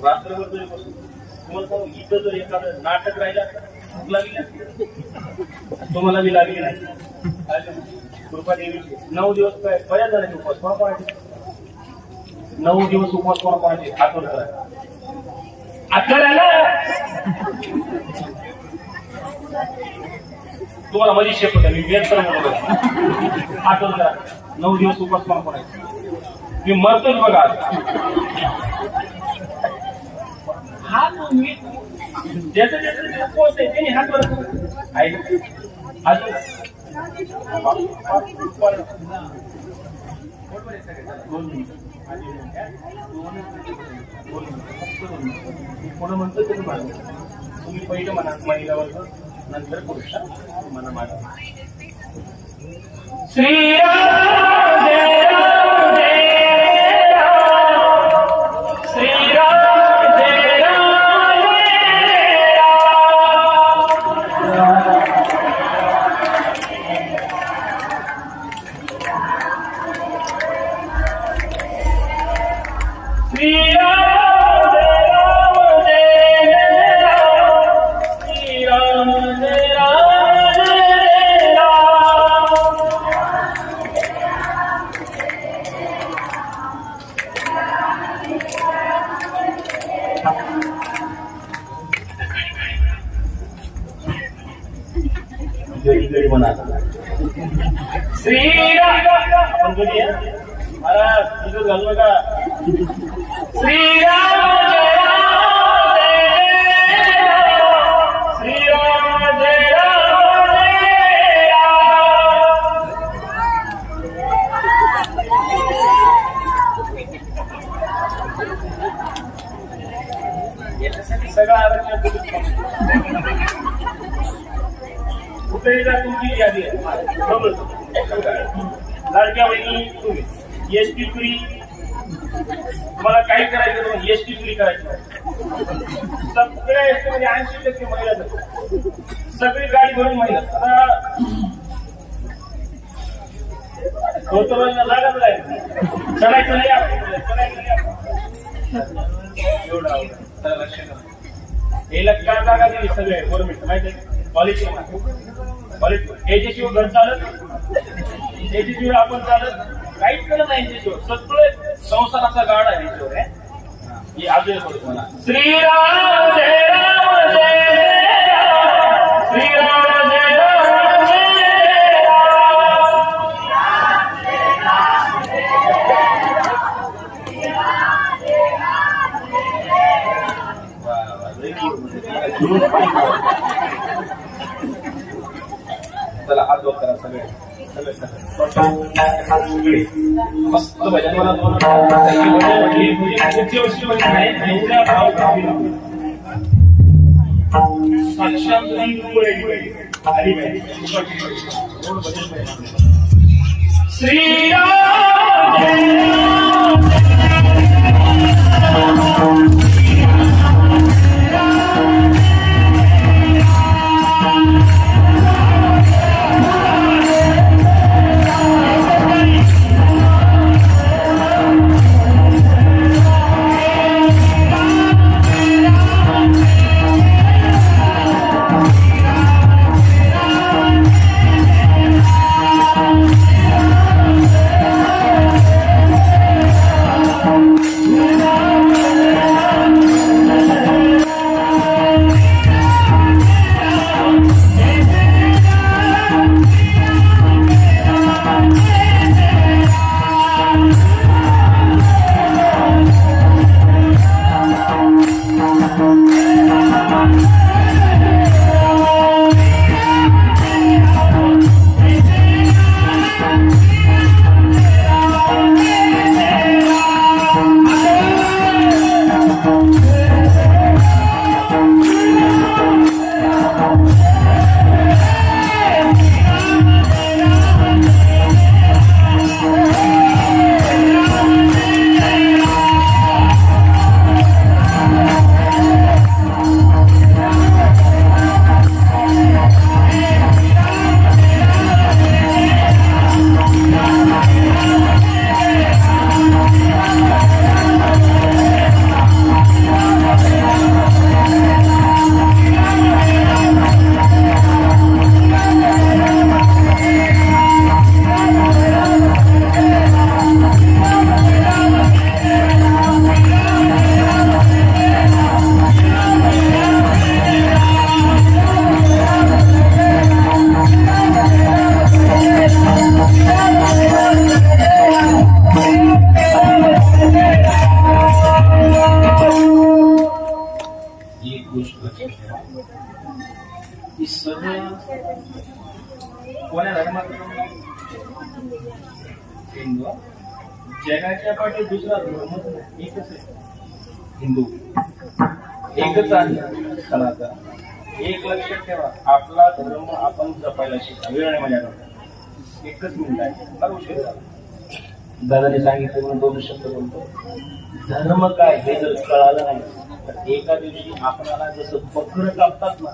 रात्रभर तरी बसून तुम्हाला इथं जर एखादं नाटक राहिला लागली तुम्हाला बी लागली नाही. कृपा देवीची 9 दिवस काय बऱ्याच जणांचे उपवास कोणाकोणाचे 9 दिवस उपवास कोणाकोणाचे हात वर करा. तुम्हाला माझी शेप होता मी वेळ तर हात वर करा. 9 दिवस उपवास कोणाकोणाचे मी मरतोच बघा. हा तुम्ही ज्याचं ज्याचं उपवास आहे त्यांनी हात वर आहे. अजून कोण म्हणतो तुम्ही मागा. तुम्ही पहिलं म्हणा महिलावर नंतर पुरुषा म्हणा मागा. श्रीराम जय राम जय राम श्रीराम जय राम जय राम. श्रीराम आपण कधी महाराज तिथं घालू नका. श्रीराम श्रीराम जय राम याच्यासाठी सगळं आरक्षण कुठेही जा तुमची यादी आहे. लाडक्या बहिणी तुम्ही एसटी फ्री तुम्हाला काही करायचं नाही. एसटी फ्री करायचं सगळ्या एसटी मध्ये 80% महिला सगळी गाडी भरून महिला. आता लागत आहे चढायचं नाही एवढं आवडतं. लक्ष करा हे लक्षात जागा दिली सगळे गव्हर्नमेंट माहिती आहे. क्वालिटी याच्याशिवाय घर चालत याच्याशिवाय आपण चालत काहीच करत नाही. याच्याशिवाय सगळं संसाराचा गाड आहे याच्यावर. ही अजून करतो मला. श्रीराम जय राम जय राम श्रीराम जय राम जय चला हात वर करा सगळे मस्त भजन मला ही सगळं कोण्या धर्मात हिंदू. जगाच्या पाठी दुसरा धर्मच नाही, एकच आहे हिंदू, एकच आहे सनातन. एक लक्षात ठेवा, आपला धर्म आपण जपायला शिका. वेळ नाही माझ्याकडे, एकच मिनिट आहे, फार उशीर झाला. दादाने सांगितलं म्हणून 2 शब्द बोलतो. धर्म काय हे जर कळालं नाही तर एका दिवशी आपल्याला जसं बकरं कापतात ना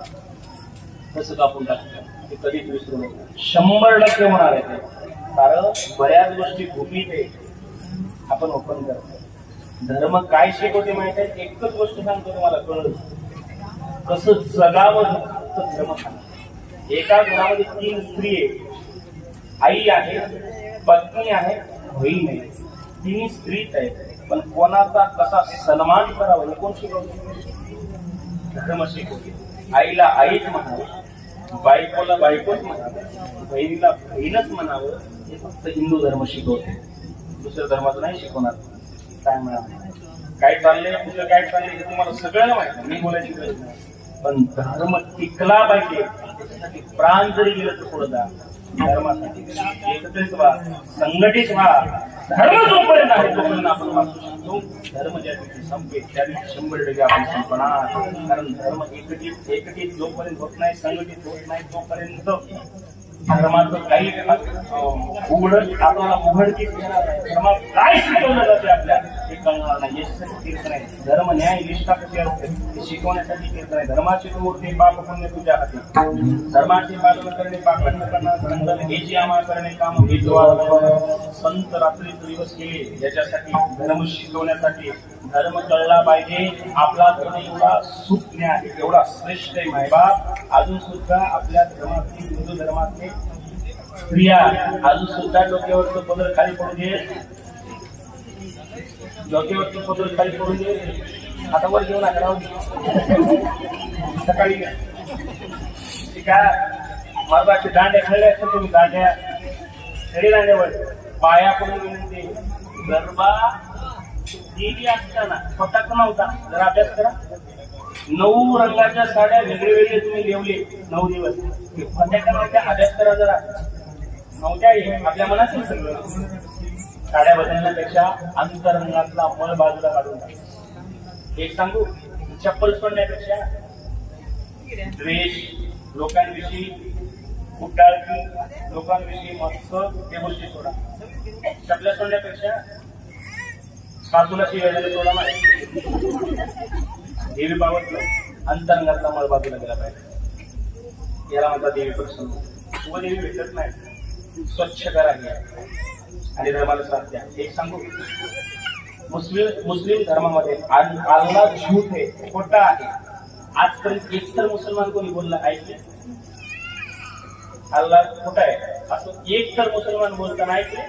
तसं कापून टाकतात. ते कधीच विसरू नका, 100% होणार आहे ते. कारण बऱ्याच गोष्टी गुपित आहे, आपण ओपन करतो. धर्म काय शिकवते माहिती आहे? एकच गोष्ट सांगतो तुम्हाला, कळलं कसं जगावं तर धर्म सांगतो. एका घरामध्ये 3 स्त्री आहे, आई आहे, पत्नी आहे, बहीण आहे. 3 स्त्रीच आहेत, पण कोणाचा कसा सन्मान करावा हे कोण शिकवते? धर्म शिकवते. आईला आईच म्हणावं, बायकोला बायकोच म्हणावं, बहिणीला बहीणच म्हणावं, हे फक्त हिंदू धर्म शिकवते. दुसऱ्या धर्माचं नाही शिकवणार. काय म्हणावं, काय चाललंय, कुठलं काय चाललंय हे तुम्हाला सगळ्यांना माहिती, मी बोलायची गरज नाही. पण धर्म टिकला पाहिजे, त्याच्यासाठी प्राण जरी गेलं तर पुढे जा. धर्मासाठी एकत्रित व्हा, संघटित व्हा. धर्म जोपर्यंत आहे तोपर्यंत आपण वाचू शकतो. धर्म ज्या दिवशी संपेल त्या दिवशी 100% आपण संपणार. कारण धर्म एकत्रित जोपर्यंत होत नाही, संघटित होत नाही, तोपर्यंत धर्माचं काही उघडच आपल्याला उघडकीच येणार नाही. धर्मात काय शिकवलं जाते आपल्या हे कळणार नाही. याच्यासाठी कीर्तन आहे. धर्म न्याय निष्ठा कशी असते हे शिकवण्यासाठी कीर्तन आहे. धर्माची मूर्ती पाप पुण्य तुझ्या हाती, धर्माचे पालन करणे पाखंड करणार, हे जी आम्हा करणे काम हे संत रात्री दिवस केले याच्यासाठी, धर्म शिकवण्यासाठी. धर्म कळला पाहिजे. आपला धर्म एवढा सुज्ञ आहे, एवढा श्रेष्ठ आहे मायबाप. अजून सुद्धा आपल्या धर्मातली, हिंदू धर्मातले स्त्रिया अजून सुद्धा डोक्यावरचं पदर खाली पडू दे, डोक्यावरचं पदर खाली पडू दे. आता वर घेऊन सकाळी काय मार्गाचे दांडे खाल्ले असतात तुम्ही, दांड्या खरी दांड्यावर पाया पडून विनंती. गरबा देवी असताना फटाक नव्हता, जरा अभ्यास करा. 9 रंगाच्या साड्या वेगळे वेगळे तुम्ही लेवले 9 दिवस. फटाक्यांवरच्या अभ्यास करा जरा. नव्हत्या आपल्या मनातील सगळं. साड्या बदलण्यापेक्षा अंतरंगातला मळ बाजूला काढून टाक. एक सांगू, चप्पल सोडण्यापेक्षा द्वेष, लोकांविषयी उड्डाळकी, लोकांविषयी मत्सर या गोष्टी सोडा. चपल्या सोडण्यापेक्षा सासूला शिवायला सोडा नाही. देवी पावत अंतरंगातला मळ बाजूला गेला पाहिजे. याला म्हणतात देवी प्रसन्न. देवी भेटत नाही, स्वच्छ करा आणि धर्माला साथ द्या. एक सांगू, मुस्लिम धर्मामध्ये अल्लाह झूठ आहे, खोटा आहे. आजपर्यंत एक तर मुसलमान कोणी बोलला ऐकले अल्लाह खोटा आहे असं एक तर मुसलमान बोलताना ऐकले?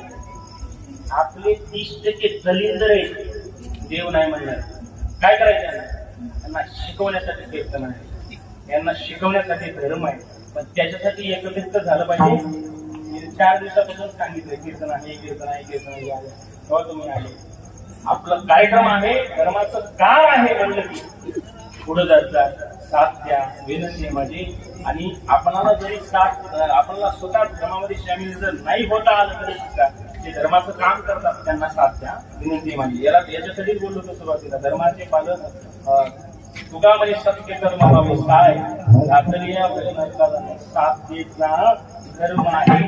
आपले 30% दलिंदर आहेत, देव नाही म्हणणार. काय करायचं? यांना शिकवण्यासाठी कीर्तन आहे, यांना शिकवण्यासाठी धर्म आहे. पण त्याच्यासाठी एकत्रित झालं पाहिजे. 4 दिवसापासून सांगितलं कीर्तन आहे, कीर्तन आहे, कीर्तन आहे. तेव्हा तुम्ही आले. आपलं कार्यक्रम आहे, धर्माचं काम आहे म्हणलं की पुढे जातात. साथ द्या, विनंती आहे माझी. आणि आपणाला जरी साथ, आपल्याला स्वतः धर्मामध्ये सामील जर नाही होता आलं तरी सुद्धा जे धर्माचं काम करतात त्यांना साथ द्या, विनंती आहे माझी. याच्यासाठीच बोललो होतो सुरुवातीला. धर्माचे पालन तुगामध्ये सत्य कर्म काय साथ देता धर्म आहे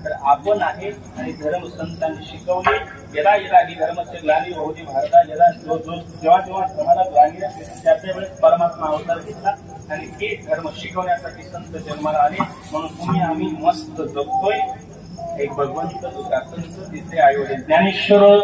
तर आपण आहे. आणि धर्म संतांनी शिकवले. यदा यदा ही धर्माचे ग्लानी होती भारता, यदा जेव्हा जेव्हा धर्माला ग्लानी त्याच्या वेळेस परमात्मा अवतार घेतला आणि हे धर्म शिकवण्यासाठी संत जन्माला आले. म्हणून तुम्ही आम्ही मस्त जगतोय. एक भगवंत, दुसरा संत, तिसरे आयोजन ज्ञानेश्वर.